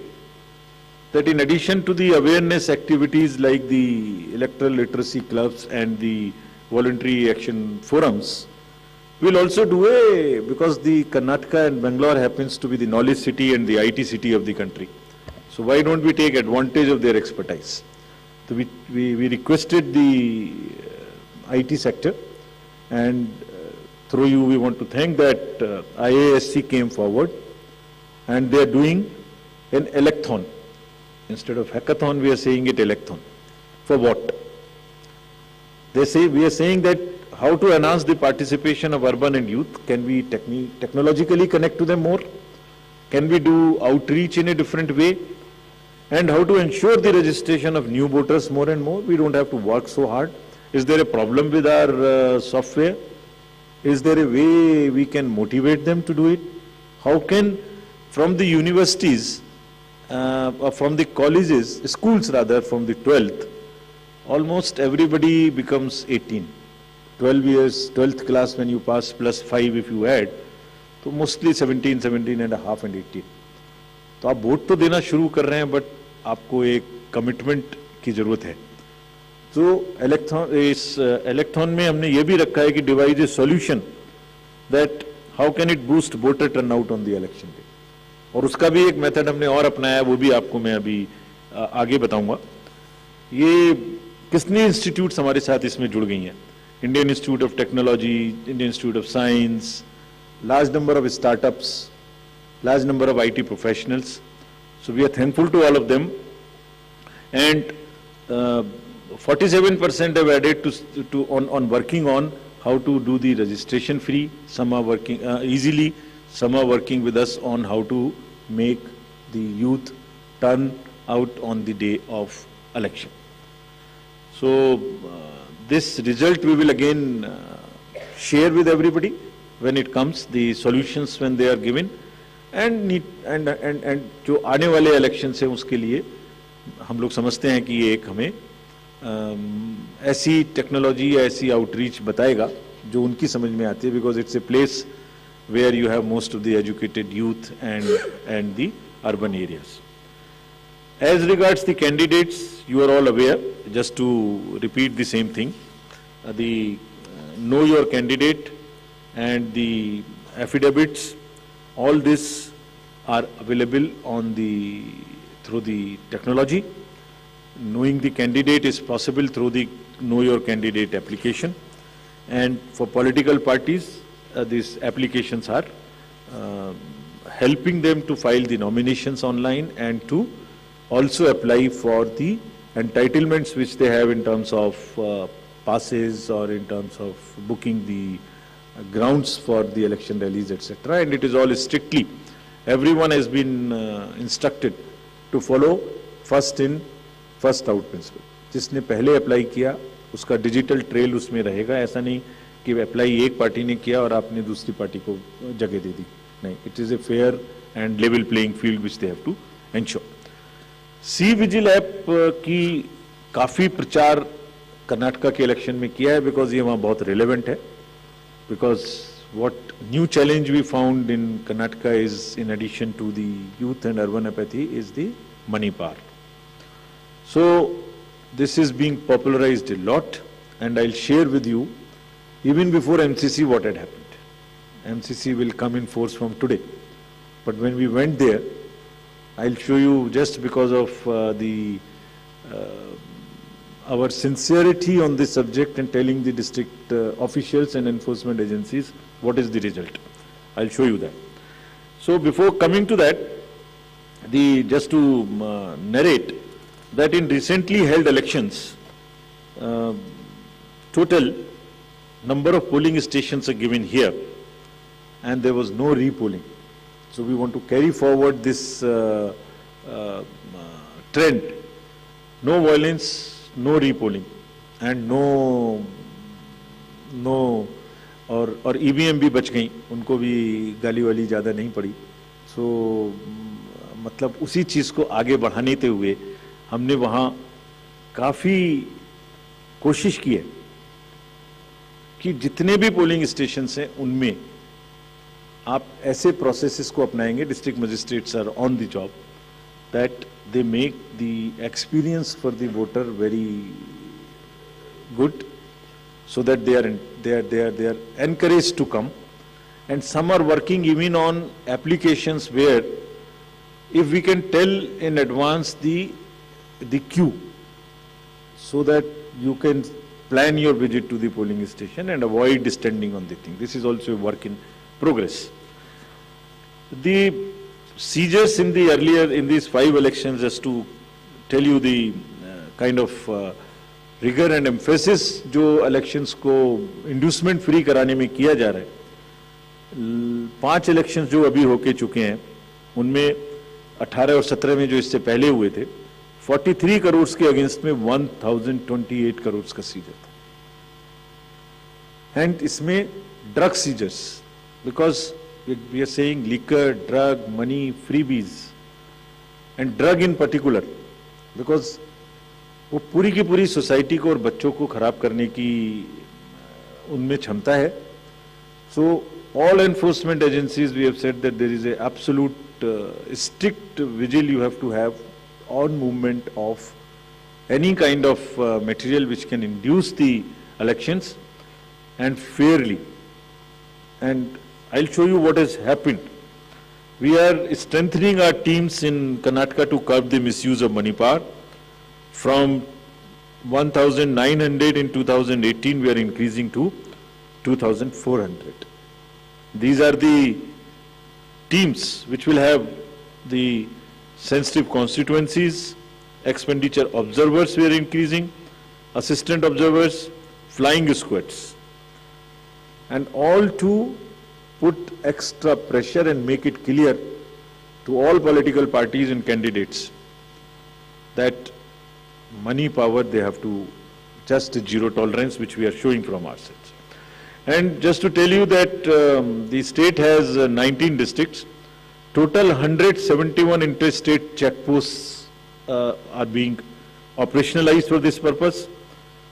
that in addition to the awareness activities like the electoral literacy clubs and the voluntary action forums, we'll also do because the Karnataka and Bangalore happens to be the knowledge city and the IT city of the country. So why don't we take advantage of their expertise? So we requested the IT sector, and through you we want to thank that IASC came forward, and they are doing an electhon. Instead of hackathon, we are saying it electhon. For what? They say, we are saying that how to enhance the participation of urban and youth. Can we technologically connect to them more? Can we do outreach in a different way? And how to ensure the registration of new voters more and more? We don't have to work so hard. Is there a problem with our software? Is there a way we can motivate them to do it? How can, from the universities, or from the colleges, schools rather, from the 12th, almost everybody becomes 18. 12 years, 12th class when you pass plus 5 if you add, so mostly 17, 17 and a half and 18. तो आप vote तो देना शुरू कर रहे हैं, but आपको एक कमिटमेंट की जरूरत है. तो इस इलेक्थॉन में हमने ये भी रखा है कि device A solution that how can it boost voter turnout on the election day. और उसका भी एक मेथड हमने और अपनाया, वो भी आपको मैं अभी आगे बताऊंगा. ये कितने इंस्टीट्यूट्स हमारे साथ इसमें जुड़ गई हैं. Indian institute of technology, Indian institute of science, large number of startups, large number of IT professionals. So we are thankful to all of them. And 47% have added on working on how to do the registration free. Some are working easily, some are working with us on how to make the youth turn out on the day of election. So this result we will again share with everybody when it comes, the solutions when they are given, and जो आने वाले election से उसके लिए हम लोग समझते हैं कि ये एक हमें ऐसी टेक्नोलॉजी या ऐसी आउटरीच बताएगा जो उनकी समझ में आती है, because it's a place where you have most of the educated youth and the urban areas. As regards the candidates, you are all aware, just to repeat the same thing, the know your candidate and the affidavits, all this are available on through the technology. Knowing the candidate is possible through the Know Your Candidate application, and for political parties, these applications are helping them to file the nominations online and to also apply for the entitlements which they have in terms of passes or in terms of booking the grounds for the election rallies, etc. And it is all strictly, everyone has been instructed to follow first in first out principle. जिसने पहले apply किया उसका digital trail उसमें रहेगा. ऐसा नहीं कि apply एक पार्टी ने किया और आपने दूसरी पार्टी को जगह दे दी. नहीं, it is a fair and level playing field which they have to ensure. CVIGIL app की काफी प्रचार कर्नाटका के इलेक्शन में किया है, बिकॉज ये वहाँ बहुत रिलेवेंट है. Because what new challenge we found in Karnataka is, in addition to the youth and urban apathy, is the money power. So this is being popularized a lot, and I'll share with you even before MCC what had happened. MCC will come in force from today, but when we went there, I'll show you, just because of our sincerity on this subject and telling the district officials and enforcement agencies what is the result. I'll show you that. So before coming to that, just to narrate that in recently held elections, total number of polling stations are given here, and there was no repolling. So we want to carry forward this trend. No violence, no repolling, and no और EVM भी बच गई, उनको भी गाली वाली ज़्यादा नहीं पड़ी. सो मतलब उसी चीज़ को आगे बढ़ाने ते हुए हमने वहाँ काफ़ी कोशिश की है कि जितने भी पोलिंग स्टेशंस हैं उनमें आप ऐसे प्रोसेसेस को अपनाएंगे. District magistrates are on the job, that they make the experience for the voter very good, so that they are encouraged to come. And some are working even on applications where if we can tell in advance the queue, so that you can plan your visit to the polling station and avoid standing on the thing. This is also a work in progress. The seizures in these 5 elections, just to tell you the kind of rigor and emphasis जो elections को inducement free कराने में किया जा रहा है. 5 elections जो अभी होके चुके हैं उनमें 18 और 17 में जो इससे पहले हुए थे, 43 करोड़ के अगेंस्ट में 1028 करोड़ का सीजर था. एंड इसमें drug seizures, because we are saying liquor, drug, money, freebies, and drug in particular, because वो पूरी की पूरी सोसाइटी को और बच्चों को खराब करने की उनमें क्षमता है. So all enforcement agencies, we have said that there is a absolute strict vigil you have to have on movement of any kind of material which can induce the elections, and fairly. And I'll show you what has happened. We are strengthening our teams in Karnataka to curb the misuse of money power. From 1,900 in 2018, we are increasing to 2,400. These are the teams which will have the sensitive constituencies. Expenditure observers we are increasing. assistant observers, flying squads, and all to put extra pressure and make it clear to all political parties and candidates that money power they have to just zero tolerance, which we are showing from our sides. And just to tell you that the state has 19 districts, total 171 interstate checkposts are being operationalized for this purpose,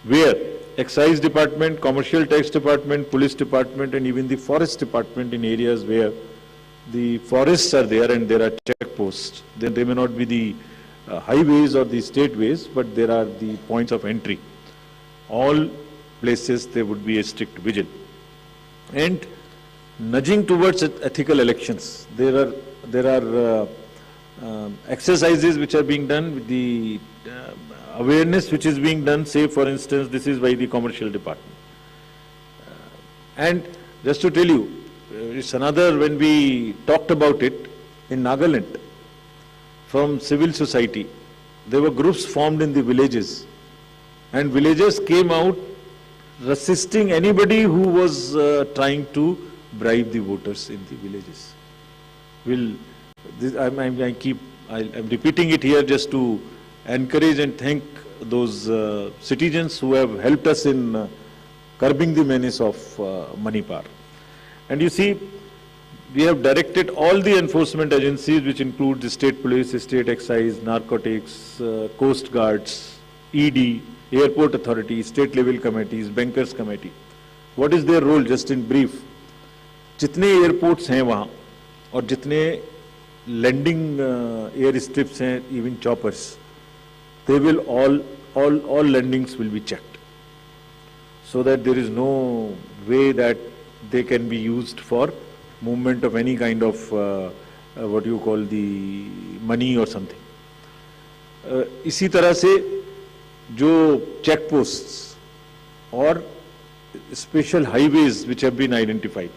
where excise department, commercial tax department, police department, and even the forest department in areas where the forests are there and there are checkposts. Then they may not be the highways or the state ways, but there are the points of entry. All places there would be a strict vigil. And nudging towards ethical elections, there are exercises which are being done with the awareness which is being done, say for instance, this is by the commercial department. And just to tell you, it's another, when we talked about it in Nagaland, from civil society, there were groups formed in the villages, and villagers came out resisting anybody who was trying to bribe the voters in the villages. I'm repeating it here just to encourage and thank those citizens who have helped us in curbing the menace of money power. And you see, we have directed all the enforcement agencies, which include the state police, state excise, narcotics, coast guards, ED, airport authority, state level committees, bankers committee. What is their role, just in brief? जितने airports हैं वहाँ और जितने landing air strips हैं, even choppers, they will all landings will be checked, so that there is no way that they can be used for movement of any kind of what you call the money or something. इसी तरह से जो check posts or special highways which have been identified,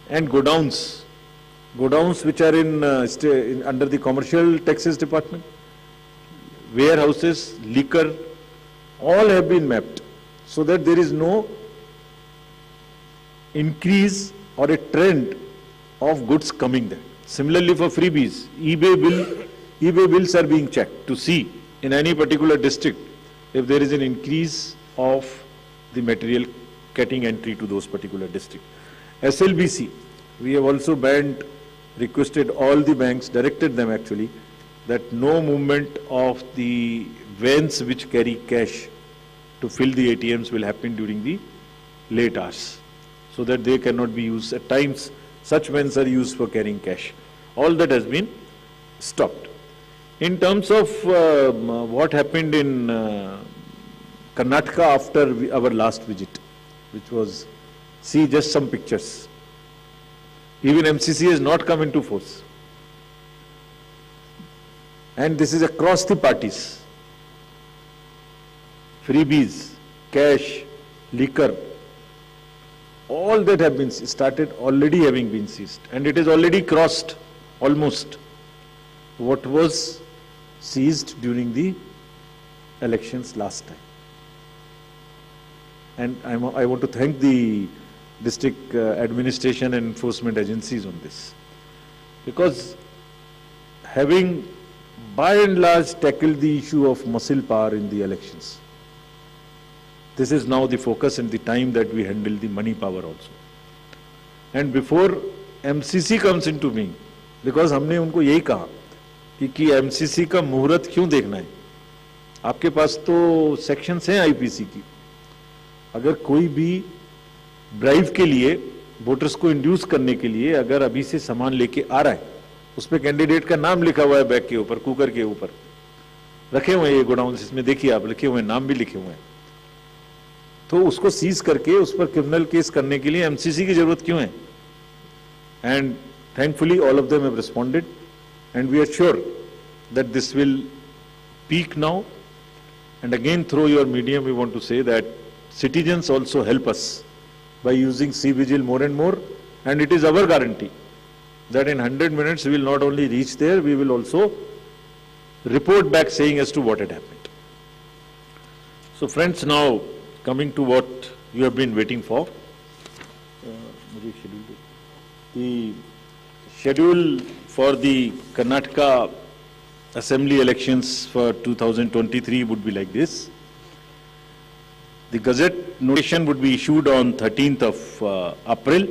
and godowns which are in under the commercial taxes department, warehouses, liquor, all have been mapped, so that there is no increase or a trend of goods coming there. Similarly for freebies, eBay bills are being checked to see in any particular district if there is an increase of the material getting entry to those particular districts. SLBC, we have also requested all the banks, directed them actually, that no movement of the vans which carry cash to fill the ATMs will happen during the late hours, so that they cannot be used. At times, such vans are used for carrying cash. All that has been stopped. In terms of what happened in Karnataka after our last visit, which was, see just some pictures. Even MCC has not come into force. And this is across the parties. Freebies, cash, liquor, all that have been started already having been seized. And it is already crossed almost what was seized during the elections last time. And I want to thank the district administration and enforcement agencies on this, because having by and large tackled the issue of muscle power in the elections, this is now the focus and the time that we handle the money power also. And before MCC comes into being, because हमने उनको यही कहा कि MCC का मुहूर्त क्यों देखना है, आपके पास तो सेक्शंस हैं आईपीसी की, अगर कोई भी ब्राइब के लिए वोटर्स को इंड्यूस करने के लिए अगर अभी से सामान लेके आ रहा है, उस पर कैंडिडेट का नाम लिखा हुआ है बैग के ऊपर, कुकर के ऊपर रखे हुए हैं ये गोडाउन्स, इसमें देखिए आप लिखे हुए हैं, नाम भी लिखे हुए हैं, तो उसको सीज करके उस पर क्रिमिनल केस करने के लिए एमसीसी की जरूरत क्यों है? And thankfully all of them have responded and we are sure that this will peak now. And again through your medium we want to say that citizens also help us by using C-Vigil more and more, and it is our guarantee that in 100 minutes we will not only reach there, we will also report back saying as to what had happened. So friends, now coming to what you have been waiting for. The schedule for the Karnataka Assembly elections for 2023 would be like this. The Gazette notification would be issued on 13th of April.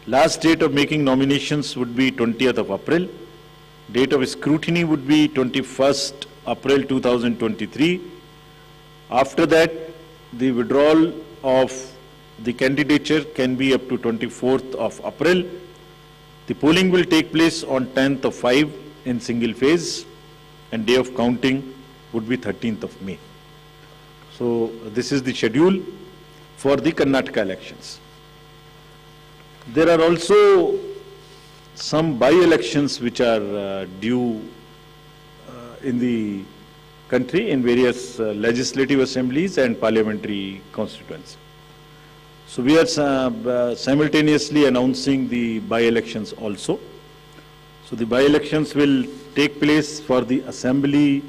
Last date of making nominations would be 20th of April. Date of scrutiny would be 21st April 2023. After that, the withdrawal of the candidature can be up to 24th of April. The polling will take place on 10th of 5 in single phase, and day of counting would be 13th of May. So this is the schedule for the Karnataka elections. There are also some by-elections which are due in the country in various legislative assemblies and parliamentary constituencies. So we are simultaneously announcing the by-elections also. So the by-elections will take place for the assembly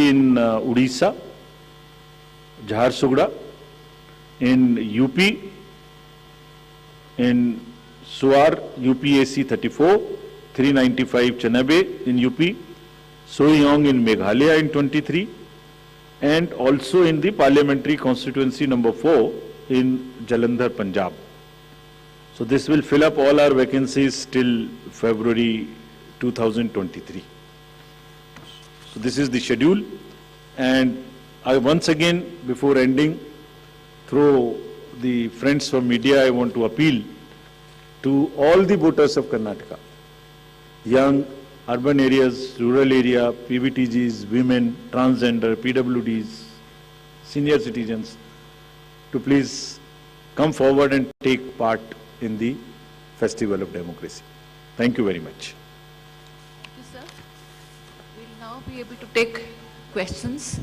in Odisha, Jharsuguda, in UP, in Suar, UPAC 34, 395 Chanabe in UP, Soiyong in Meghalaya in 23, and also in the parliamentary constituency number 4 in Jalandhar, Punjab. So this will fill up all our vacancies till February 2023. So this is the schedule, and I once again, before ending, through the friends from media, I want to appeal to all the voters of Karnataka, young, urban areas, rural area, PVTGs, women, transgender, PWDs, senior citizens, to please come forward and take part in the Festival of Democracy. Thank you very much. Thank you, sir. We'll now be able to take questions.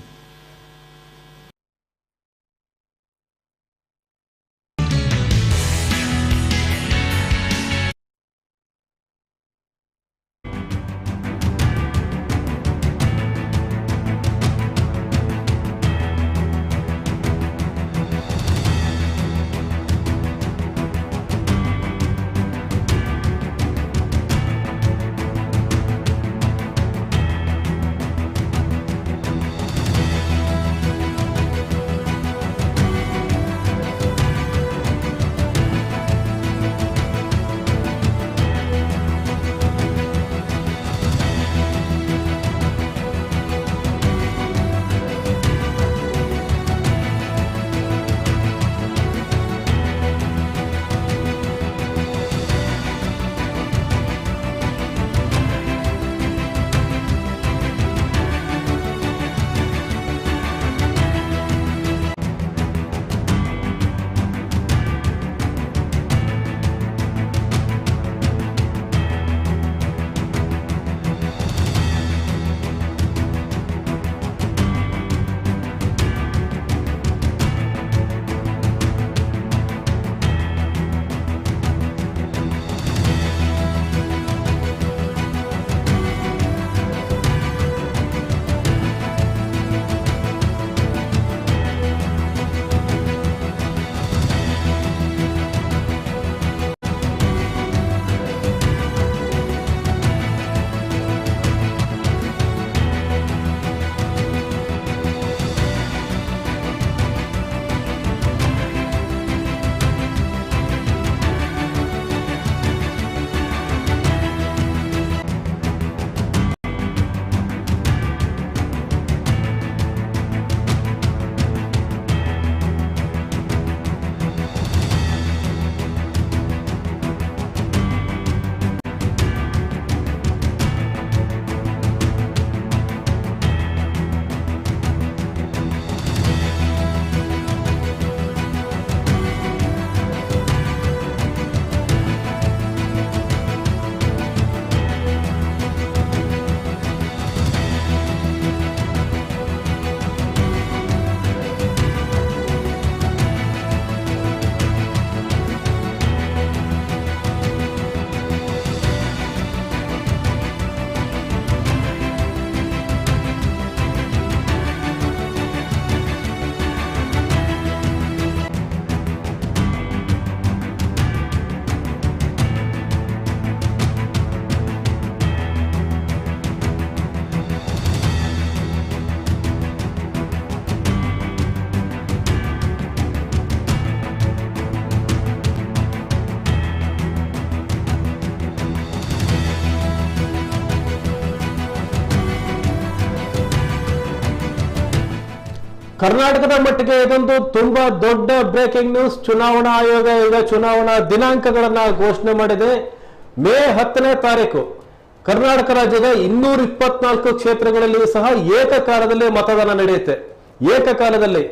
ಕರ್ನಾಟಕದ ಮಟ್ಟಿಗೆ ಇದೊಂದು ತುಂಬಾ ದೊಡ್ಡ breaking news. ಚುನಾವಣಾ ಆಯೋಗ ಈಗ ಚುನಾವಣಾ ದಿನಾಂಕಗಳನ್ನ ಘೋಷಣೆ ಮಾಡಿದೆ. ಮೇ 10ನೇ ತಾರೀಕು ಕರ್ನಾಟಕ ರಾಜ್ಯದ 224 ಕ್ಷೇತ್ರಗಳಲ್ಲಿಯೂ ಸಹ ಏಕಕಾಲದಲ್ಲಿ ಮತದಾನ ನಡೆಯುತ್ತೆ. ಏಕಕಾಲದಲ್ಲಿ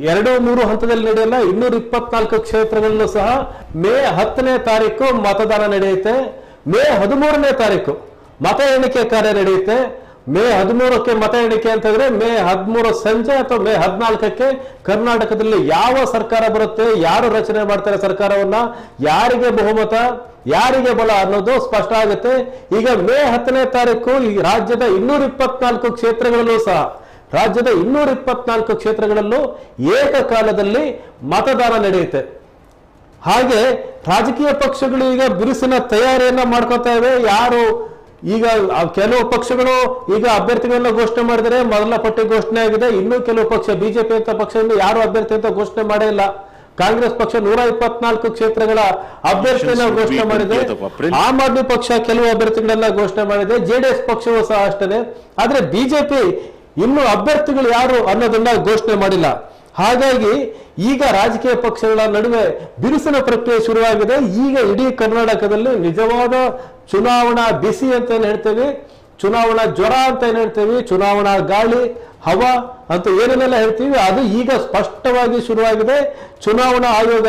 2-3 ಹಂತದಲ್ಲಿ ನಡೆಯಲ್ಲ. 224 ಕ್ಷೇತ್ರಗಳಲ್ಲೂ ಸಹ ಮೇ 10ನೇ ತಾರೀಕು ಮತದಾನ ನಡೆಯುತ್ತೆ. ಮೇ 13ನೇ ತಾರೀಕು ಮತ ಎಣಿಕೆ ಕಾರ್ಯ ನಡೆಯುತ್ತೆ. ಮೇ 13ಕ್ಕೆ ಮತ ಎಣಿಕೆ ಅಂತಂದ್ರೆ ಮೇ 13 ಸಂಜೆ ಅಥವಾ ಮೇ 14ಕ್ಕೆ ಕರ್ನಾಟಕದಲ್ಲಿ ಯಾವ ಸರ್ಕಾರ ಬರುತ್ತೆ, ಯಾರು ರಚನೆ ಮಾಡ್ತಾರೆ ಸರ್ಕಾರವನ್ನ, ಯಾರಿಗೆ ಬಹುಮತ, ಯಾರಿಗೆ ಬಲ ಅನ್ನೋದು ಸ್ಪಷ್ಟ ಆಗುತ್ತೆ. ಈಗ ಮೇ 10ನೇ ತಾರೀಕು ಈ ರಾಜ್ಯದ 224 ಕ್ಷೇತ್ರಗಳಲ್ಲೂ ಸಹ ರಾಜ್ಯದ 224 ಕ್ಷೇತ್ರಗಳಲ್ಲೂ ಏಕಕಾಲದಲ್ಲಿ ಮತದಾನ ನಡೆಯುತ್ತೆ. ಹಾಗೆ ರಾಜಕೀಯ ಪಕ್ಷಗಳು ಈಗ ಬಿರುಸಿನ ತಯಾರಿಯನ್ನ ಮಾಡ್ಕೊತಾ ಇವೆ. ಯಾರು ಈಗ ಕೆಲವು ಪಕ್ಷಗಳು ಈಗ ಅಭ್ಯರ್ಥಿಗಳನ್ನ ಘೋಷಣೆ ಮಾಡಿದರೆ, ಮೊದಲ ಪಟ್ಟಿ ಘೋಷಣೆ ಆಗಿದೆ. ಇನ್ನು ಕೆಲವು ಪಕ್ಷ ಬಿಜೆಪಿ ಅಂತ ಪಕ್ಷದಿಂದ ಯಾರು ಅಭ್ಯರ್ಥಿ ಅಂತ ಘೋಷಣೆ ಮಾಡೇ ಇಲ್ಲ. ಕಾಂಗ್ರೆಸ್ ಪಕ್ಷ 124 ಕ್ಷೇತ್ರಗಳ ಅಭ್ಯರ್ಥಿಯನ್ನ ಘೋಷಣೆ ಮಾಡಿದೆ. ಆಮ್ ಆದ್ಮಿ ಪಕ್ಷ ಕೆಲವು ಅಭ್ಯರ್ಥಿಗಳನ್ನ ಘೋಷಣೆ ಮಾಡಿದೆ. ಜೆಡಿಎಸ್ ಪಕ್ಷವೂ ಸಹ ಅಷ್ಟೇ. ಆದ್ರೆ ಬಿಜೆಪಿ ಇನ್ನು ಅಭ್ಯರ್ಥಿಗಳು ಯಾರು ಅನ್ನೋದನ್ನ ಘೋಷಣೆ ಮಾಡಿಲ್ಲ. ಹಾಗಾಗಿ ಈಗ ರಾಜಕೀಯ ಪಕ್ಷಗಳ ನಡುವೆ ಬಿರುಸಿನ ಪ್ರಕ್ರಿಯೆ ಶುರುವಾಗಿದೆ. ಈಗ ಇಡೀ ಕರ್ನಾಟಕದಲ್ಲಿ ನಿಜವಾದ ಚುನಾವಣಾ ಬಿಸಿ ಅಂತ ಏನ್ ಹೇಳ್ತೇವೆ, ಚುನಾವಣಾ ಜ್ವರ ಅಂತ ಏನ್ ಹೇಳ್ತೇವೆ, ಚುನಾವಣಾ ಗಾಳಿ ಹವಾ ಅಂತ ಏನೇನೆಲ್ಲ ಹೇಳ್ತೀವಿ ಅದು ಈಗ ಸ್ಪಷ್ಟವಾಗಿ ಶುರುವಾಗಿದೆ. ಚುನಾವಣಾ ಆಯೋಗ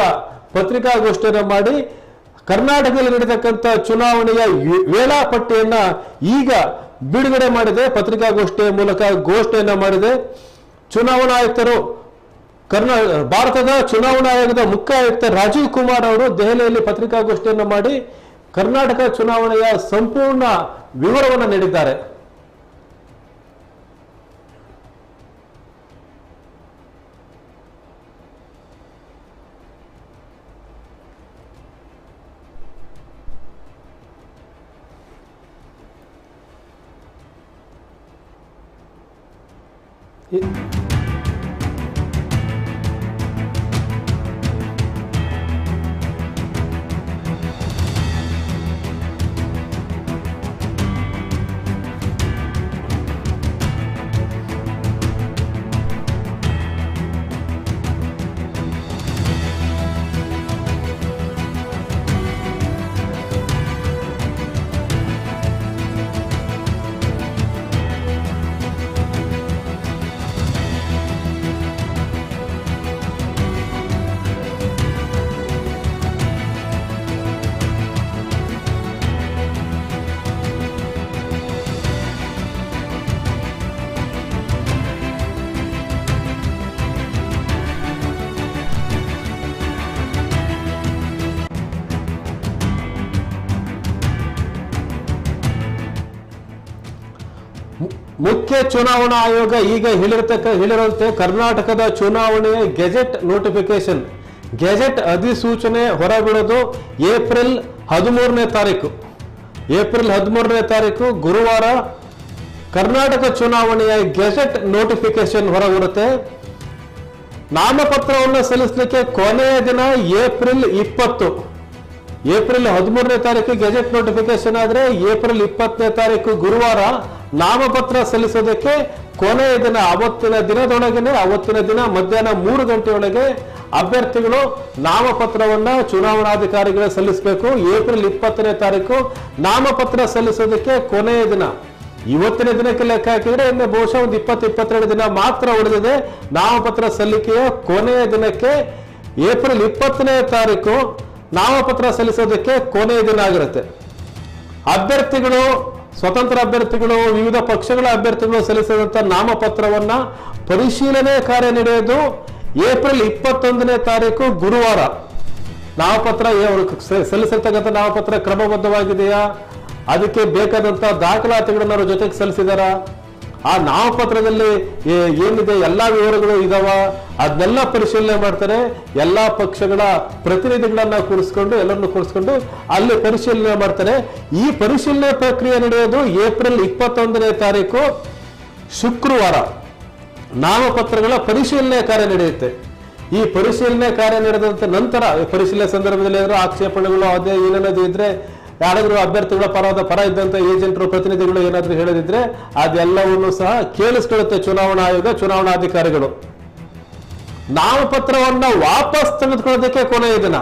ಪತ್ರಿಕಾಗೋಷ್ಠಿಯನ್ನು ಮಾಡಿ ಕರ್ನಾಟಕದಲ್ಲಿ ನಡೆಯತಕ್ಕಂಥ ಚುನಾವಣೆಯ ವೇಳಾಪಟ್ಟಿಯನ್ನ ಈಗ ಬಿಡುಗಡೆ ಮಾಡಿದೆ. ಪತ್ರಿಕಾಗೋಷ್ಠಿಯ ಮೂಲಕ ಘೋಷಣೆಯನ್ನ ಮಾಡಿದೆ. ಚುನಾವಣಾ ಆಯುಕ್ತರು ಭಾರತದ ಚುನಾವಣಾ ಆಯೋಗದ ಮುಖ್ಯ ಆಯುಕ್ತ ರಾಜೀವ್ ಕುಮಾರ್ ಅವರು ದೆಹಲಿಯಲ್ಲಿ ಪತ್ರಿಕಾಗೋಷ್ಠಿಯನ್ನು ಮಾಡಿ ಕರ್ನಾಟಕ ಚುನಾವಣೆಯ ಸಂಪೂರ್ಣ ವಿವರವನ್ನು ನೀಡಿದ್ದಾರೆ. ಮುಖ್ಯ ಚುನಾವಣಾ ಆಯೋಗ ಈಗ ಹೇಳಿರುವಂತೆ ಕರ್ನಾಟಕದ ಚುನಾವಣೆಯ ಗೆಜೆಟ್ ನೋಟಿಫಿಕೇಶನ್, ಗೆಜೆಟ್ ಅಧಿಸೂಚನೆ ಹೊರಬೀಳೋದು ಏಪ್ರಿಲ್ 13ನೇ ತಾರೀಕು. ಏಪ್ರಿಲ್ 13ನೇ ತಾರೀಕು ಗುರುವಾರ ಕರ್ನಾಟಕ ಚುನಾವಣೆಯ ಗೆಜೆಟ್ ನೋಟಿಫಿಕೇಶನ್ ಹೊರಬರುತ್ತೆ. ನಾಮಪತ್ರವನ್ನು ಸಲ್ಲಿಸಲಿಕ್ಕೆ ಕೊನೆಯ ದಿನ ಏಪ್ರಿಲ್ 20. ಏಪ್ರಿಲ್ 13ನೇ ತಾರೀಕು ಗೆಜೆಟ್ ನೋಟಿಫಿಕೇಶನ್ ಆದ್ರೆ ಏಪ್ರಿಲ್ 20ನೇ ತಾರೀಕು ಗುರುವಾರ ನಾಮಪತ್ರ ಸಲ್ಲಿಸೋದಕ್ಕೆ ಕೊನೆಯ ದಿನ. ಅವತ್ತಿನ ದಿನ ಮಧ್ಯಾಹ್ನ 3 ಗಂಟೆಯೊಳಗೆ ಅಭ್ಯರ್ಥಿಗಳು ನಾಮಪತ್ರವನ್ನ ಚುನಾವಣಾಧಿಕಾರಿಗಳು ಸಲ್ಲಿಸಬೇಕು. ಏಪ್ರಿಲ್ 20ನೇ ತಾರೀಕು ನಾಮಪತ್ರ ಸಲ್ಲಿಸೋದಕ್ಕೆ ಕೊನೆಯ ದಿನ. ಇವತ್ತಿನ ದಿನಕ್ಕೆ ಲೆಕ್ಕ ಹಾಕಿದ್ರೆ ಇನ್ನು ಬಹುಶಃ ಒಂದು 20-22 ದಿನ ಮಾತ್ರ ಉಳಿದಿದೆ ನಾಮಪತ್ರ ಸಲ್ಲಿಕೆಯ ಕೊನೆಯ ದಿನಕ್ಕೆ. ಏಪ್ರಿಲ್ 20ನೇ ತಾರೀಕು ನಾಮಪತ್ರ ಸಲ್ಲಿಸೋದಕ್ಕೆ ಕೊನೆಯ ದಿನ ಆಗಿರುತ್ತೆ. ಅಭ್ಯರ್ಥಿಗಳು, ಸ್ವತಂತ್ರ ಅಭ್ಯರ್ಥಿಗಳು, ವಿವಿಧ ಪಕ್ಷಗಳ ಅಭ್ಯರ್ಥಿಗಳು ಸಲ್ಲಿಸಿದಂತ ನಾಮಪತ್ರವನ್ನ ಪರಿಶೀಲನೆ ಕಾರ್ಯ ನಡೆಯೋದು ಏಪ್ರಿಲ್ 21ನೇ ತಾರೀಕು ಗುರುವಾರ. ನಾಮಪತ್ರ ಸಲ್ಲಿಸಿರ್ತಕ್ಕಂಥ ನಾಮಪತ್ರ ಕ್ರಮಬದ್ಧವಾಗಿದೆಯಾ, ಅದಕ್ಕೆ ಬೇಕಾದಂತ ದಾಖಲಾತಿಗಳನ್ನ ಅವ್ರ ಜೊತೆಗೆ ಸಲ್ಲಿಸಿದಾರ, ಆ ನಾಮಪತ್ರದಲ್ಲಿ ಏನಿದೆ ಎಲ್ಲಾ ವಿವರಗಳು ಇದಾವ, ಅದನ್ನೆಲ್ಲ ಪರಿಶೀಲನೆ ಮಾಡ್ತಾರೆ. ಎಲ್ಲಾ ಪಕ್ಷಗಳ ಪ್ರತಿನಿಧಿಗಳನ್ನ ಎಲ್ಲರನ್ನು ಕೂರಿಸ್ಕೊಂಡು ಅಲ್ಲಿ ಪರಿಶೀಲನೆ ಮಾಡ್ತಾರೆ. ಈ ಪರಿಶೀಲನೆ ಪ್ರಕ್ರಿಯೆ ನಡೆಯೋದು ಏಪ್ರಿಲ್ 21ನೇ ತಾರೀಕು ಶುಕ್ರವಾರ. ನಾಮಪತ್ರಗಳ ಪರಿಶೀಲನೆ ಕಾರ್ಯ ನಡೆಯುತ್ತೆ. ಈ ಪರಿಶೀಲನೆ ಕಾರ್ಯ ನಡೆದಂತ ನಂತರ ಪರಿಶೀಲನೆ ಸಂದರ್ಭದಲ್ಲಿ ಏನಾದ್ರು ಆಕ್ಷೇಪಣೆಗಳು ಅದೇ ಏನೇನಾದ್ರು ಇದ್ರೆ, ಯಾರಾದ್ರೂ ಅಭ್ಯರ್ಥಿಗಳ ಪರ ಇದ್ದಂತ ಏಜೆಂಟರು, ಪ್ರತಿನಿಧಿಗಳು ಏನಾದ್ರೂ ಹೇಳದಿದ್ರೆ ಅದೆಲ್ಲವನ್ನು ಸಹ ಕೇಳಿಸ್ಕೊಳ್ಳುತ್ತೆ ಚುನಾವಣಾ ಆಯೋಗ, ಚುನಾವಣಾಧಿಕಾರಿಗಳು. ನಾಮಪತ್ರವನ್ನ ವಾಪಸ್ ತೆಗೆದುಕೊಳ್ಳೋದಕ್ಕೆ ಕೊನೆಯ ದಿನ.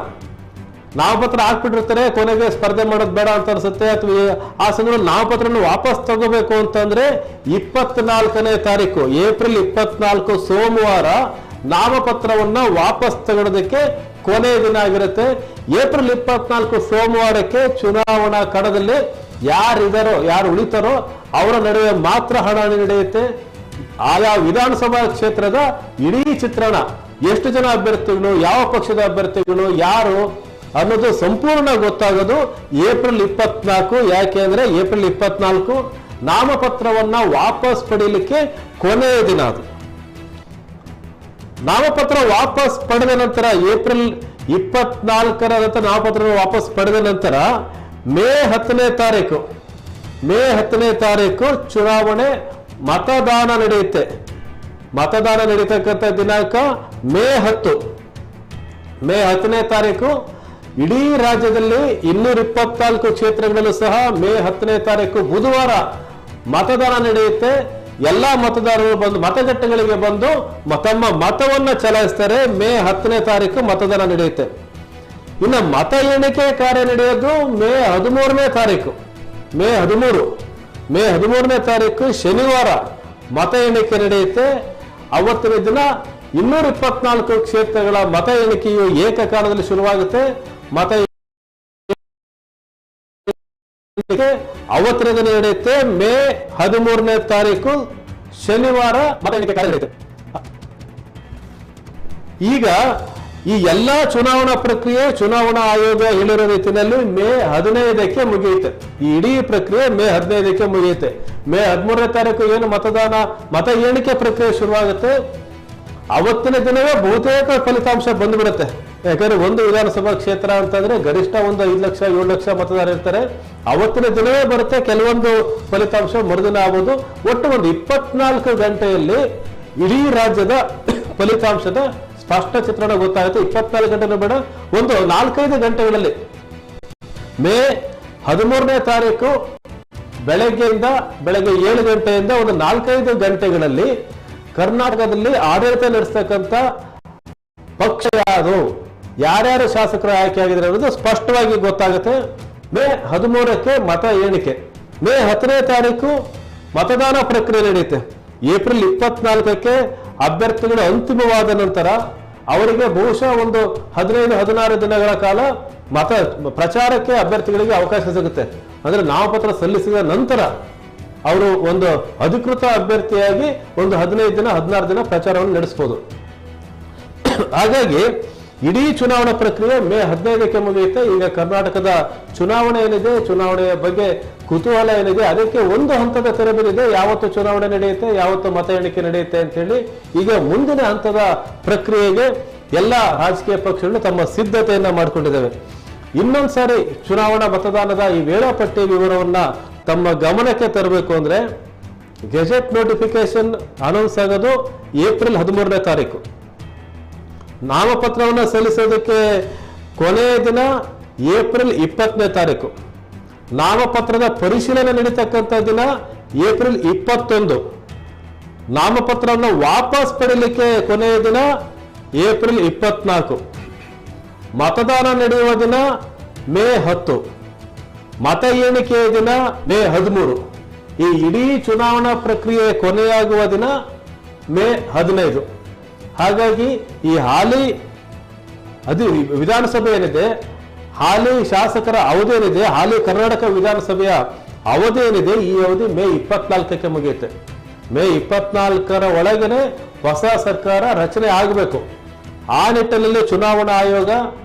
ನಾಮಪತ್ರ ಹಾಕ್ಬಿಟ್ಟಿರ್ತಾರೆ, ಕೊನೆಗೆ ಸ್ಪರ್ಧೆ ಮಾಡೋದು ಬೇಡ ಅಂತ ಅನ್ಸುತ್ತೆ, ಅಥವಾ ಆ ಸಂದರ್ಭದಲ್ಲಿ ನಾಮಪತ್ರವನ್ನು ವಾಪಸ್ ತಗೋಬೇಕು ಅಂತಂದ್ರೆ 24ನೇ ತಾರೀಕು ಏಪ್ರಿಲ್ 24 ಸೋಮವಾರ ನಾಮಪತ್ರವನ್ನ ವಾಪಸ್ ತಗೊಳ್ಳೋದಕ್ಕೆ ಕೊನೆಯ ದಿನ ಆಗಿರುತ್ತೆ. ಏಪ್ರಿಲ್ 24 ಸೋಮವಾರಕ್ಕೆ ಚುನಾವಣಾ ಕಣದಲ್ಲಿ ಯಾರಿದಾರೋ, ಯಾರು ಉಳಿತಾರೋ ಅವರ ನಡುವೆ ಮಾತ್ರ ಹಣಾಹಣಿ ನಡೆಯುತ್ತೆ. ಆಯಾ ವಿಧಾನಸಭಾ ಕ್ಷೇತ್ರದ ಇಡೀ ಚಿತ್ರಣ, ಎಷ್ಟು ಜನ ಅಭ್ಯರ್ಥಿಗಳು, ಯಾವ ಪಕ್ಷದ ಅಭ್ಯರ್ಥಿಗಳು, ಯಾರು ಅನ್ನೋದು ಸಂಪೂರ್ಣ ಗೊತ್ತಾಗೋದು ಏಪ್ರಿಲ್ 24. ಯಾಕೆ ಅಂದ್ರೆ ಏಪ್ರಿಲ್ 24 ನಾಮಪತ್ರವನ್ನ ವಾಪಸ್ ಪಡೀಲಿಕ್ಕೆ ಕೊನೆಯ ದಿನ. ಅದು ನಾಮಪತ್ರ ವಾಪಸ್ ಪಡೆದ ನಂತರ ಏಪ್ರಿಲ್ 24ರ ನಂತರ ನಾಮಪತ್ರ ವಾಪಸ್ ಪಡೆದ ನಂತರ ಮೇ 10ನೇ ತಾರೀಕು ಚುನಾವಣೆ ಮತದಾನ ನಡೆಯುತ್ತೆ. ಮತದಾನ ನಡೀತಕ್ಕಂಥ ದಿನಾಂಕ ಮೇ 10ನೇ ತಾರೀಕು. ಇಡೀ ರಾಜ್ಯದಲ್ಲಿ 224 ಕ್ಷೇತ್ರಗಳಲ್ಲೂ ಸಹ ಮೇ 10ನೇ ತಾರೀಕು ಬುಧವಾರ ಮತದಾನ ನಡೆಯುತ್ತೆ. ಎಲ್ಲಾ ಮತದಾರರು ಬಂದು ಮತಗಟ್ಟೆಗಳಿಗೆ ಬಂದು ತಮ್ಮ ಮತವನ್ನ ಚಲಾಯಿಸ್ತಾರೆ. ಮೇ 10ನೇ ತಾರೀಕು ಮತದಾನ ನಡೆಯುತ್ತೆ. ಇನ್ನು ಮತ ಎಣಿಕೆ ಕಾರ್ಯ ನಡೆಯೋದು ಮೇ 13ನೇ ತಾರೀಕು. ಮೇ 13ನೇ ತಾರೀಕು ಶನಿವಾರ ಮತ ಎಣಿಕೆ ನಡೆಯುತ್ತೆ. ಅವತ್ತಿನ ದಿನ 224 ಕ್ಷೇತ್ರಗಳ ಮತ ಎಣಿಕೆಯು ಏಕಕಾಲದಲ್ಲಿ ಶುರುವಾಗುತ್ತೆ. ಮತ ಎಣಿಕೆ ಅವತ್ತಿನ ದಿನ ನಡೆಯುತ್ತೆ. ಮೇ 13ನೇ ತಾರೀಕು ಶನಿವಾರ ಮತ ಎಣಿಕೆ ಕಾರ್ಯ ನಡೆಯುತ್ತೆ. ಈಗ ಈ ಎಲ್ಲಾ ಚುನಾವಣಾ ಪ್ರಕ್ರಿಯೆ ಚುನಾವಣಾ ಆಯೋಗ ಹೇಳಿರೋ ರೀತಿಯಲ್ಲಿ ಮೇ 15ಕ್ಕೆ ಮುಗಿಯುತ್ತೆ. ಈ ಇಡೀ ಪ್ರಕ್ರಿಯೆ ಮೇ 15ಕ್ಕೆ ಮುಗಿಯುತ್ತೆ. ಮೇ 13ನೇ ತಾರೀಕು ಏನು ಮತ ಎಣಿಕೆ ಪ್ರಕ್ರಿಯೆ ಶುರುವಾಗುತ್ತೆ. ಅವತ್ತಿನ ದಿನವೇ ಬಹುತೇಕ ಫಲಿತಾಂಶ ಬಂದ್ಬಿಡುತ್ತೆ. ಯಾಕಂದ್ರೆ ಒಂದು ವಿಧಾನಸಭಾ ಕ್ಷೇತ್ರ ಅಂತಂದ್ರೆ ಗರಿಷ್ಠ ಒಂದು 5 ಲಕ್ಷ 7 ಲಕ್ಷ ಮತದಾರ ಇರ್ತಾರೆ. ಅವತ್ತಿನ ದಿನವೇ ಬರುತ್ತೆ. ಕೆಲವೊಂದು ಫಲಿತಾಂಶ ಮರುದಿನ ಆಗೋದು. ಒಟ್ಟು ಒಂದು 24 ಗಂಟೆಯಲ್ಲಿ ಇಡೀ ರಾಜ್ಯದ ಫಲಿತಾಂಶದ ಸ್ಪಷ್ಟ ಚಿತ್ರಣ ಗೊತ್ತಾಗುತ್ತೆ. 24 ಗಂಟೆ ಬೇಡ, ಒಂದು 4-5 ಗಂಟೆಗಳಲ್ಲಿ ಮೇ 13ನೇ ತಾರೀಕು ಬೆಳಗ್ಗೆ 7 ಗಂಟೆಯಿಂದ ಒಂದು 4-5 ಗಂಟೆಗಳಲ್ಲಿ ಕರ್ನಾಟಕದಲ್ಲಿ ಆಡಳಿತ ನಡೆಸ್ತಕ್ಕಂಥ ಪಕ್ಷ ಯಾವುದು, ಯಾರ್ಯಾರು ಶಾಸಕರು ಆಯ್ಕೆ ಆಗಿದ್ದಾರೆ ಅನ್ನೋದು ಸ್ಪಷ್ಟವಾಗಿ ಗೊತ್ತಾಗುತ್ತೆ. ಮೇ 13ಕ್ಕೆ ಮತ ಎಣಿಕೆ, ಮೇ 10ನೇ ತಾರೀಕು ಮತದಾನ ಪ್ರಕ್ರಿಯೆ ನಡೆಯುತ್ತೆ. ಏಪ್ರಿಲ್ 24ಕ್ಕೆ ಅಭ್ಯರ್ಥಿಗಳು ಅಂತಿಮವಾದ ನಂತರ ಅವರಿಗೆ ಬಹುಶಃ ಒಂದು 15-16 ದಿನಗಳ ಕಾಲ ಪ್ರಚಾರಕ್ಕೆ ಅಭ್ಯರ್ಥಿಗಳಿಗೆ ಅವಕಾಶ ಸಿಗುತ್ತೆ. ಅಂದ್ರೆ ನಾಮಪತ್ರ ಸಲ್ಲಿಸಿದ ನಂತರ ಅವರು ಒಂದು ಅಧಿಕೃತ ಅಭ್ಯರ್ಥಿಯಾಗಿ ಒಂದು 15-16 ದಿನ ಪ್ರಚಾರವನ್ನು ನಡೆಸಬಹುದು. ಹಾಗಾಗಿ ಇಡೀ ಚುನಾವಣಾ ಪ್ರಕ್ರಿಯೆ ಮೇ 15ಕ್ಕೆ ಮುಗಿಯುತ್ತೆ. ಈಗ ಕರ್ನಾಟಕದ ಚುನಾವಣೆ ಏನಿದೆ, ಚುನಾವಣೆಯ ಬಗ್ಗೆ ಕುತೂಹಲ ಏನಿದೆ, ಅದಕ್ಕೆ ಒಂದು ಹಂತದ ತೆರೆಬಿದಿದೆ. ಯಾವತ್ತು ಚುನಾವಣೆ ನಡೆಯುತ್ತೆ, ಯಾವತ್ತು ಮತ ಎಣಿಕೆ ನಡೆಯುತ್ತೆ ಅಂತ ಹೇಳಿ ಈಗ ಮುಂದಿನ ಹಂತದ ಪ್ರಕ್ರಿಯೆಗೆ ಎಲ್ಲ ರಾಜಕೀಯ ಪಕ್ಷಗಳು ತಮ್ಮ ಸಿದ್ಧತೆಯನ್ನ ಮಾಡಿಕೊಂಡಿದ್ದಾವೆ. ಇನ್ನೊಂದ್ಸಾರಿ ಚುನಾವಣಾ ಮತದಾನದ ಈ ವೇಳಾಪಟ್ಟಿ ವಿವರವನ್ನ ತಮ್ಮ ಗಮನಕ್ಕೆ ತರಬೇಕು ಅಂದ್ರೆ ಗೆಜೆಟ್ ನೋಟಿಫಿಕೇಶನ್ ಅನೌನ್ಸ್ ಆಗೋದು ಏಪ್ರಿಲ್ 13ನೇ ತಾರೀಕು. ನಾಮಪತ್ರವನ್ನು ಸಲ್ಲಿಸೋದಕ್ಕೆ ಕೊನೆಯ ದಿನ ಏಪ್ರಿಲ್ 20ನೇ ತಾರೀಕು. ನಾಮಪತ್ರದ ಪರಿಶೀಲನೆ ನಡೀತಕ್ಕಂಥ ದಿನ ಏಪ್ರಿಲ್ 21. ನಾಮಪತ್ರವನ್ನು ವಾಪಸ್ ಪಡೆಯಲಿಕ್ಕೆ ಕೊನೆಯ ದಿನ ಏಪ್ರಿಲ್ 24. ಮತದಾನ ನಡೆಯುವ ದಿನ ಮೇ 10. ಮತ ಎಣಿಕೆಯ ದಿನ ಮೇ 13. ಈ ಇಡೀ ಚುನಾವಣಾ ಪ್ರಕ್ರಿಯೆ ಕೊನೆಯಾಗುವ ದಿನ ಮೇ 15. ಹಾಗಾಗಿ ಈ ಹಾಲಿ ವಿಧಾನಸಭೆ ಏನಿದೆ, ಹಾಲಿ ಶಾಸಕರ ಅವಧಿ ಏನಿದೆ, ಹಾಲಿ ಕರ್ನಾಟಕ ವಿಧಾನಸಭೆಯ ಅವಧಿ ಏನಿದೆ, ಈ ಅವಧಿ ಮೇ 24ಕ್ಕೆ ಮುಗಿಯುತ್ತೆ. ಮೇ 24ರ ಒಳಗನೆ ಹೊಸ ಸರ್ಕಾರ ರಚನೆ ಆಗಬೇಕು. ಆ ನಿಟ್ಟಿನಲ್ಲಿ ಚುನಾವಣಾ ಆಯೋಗ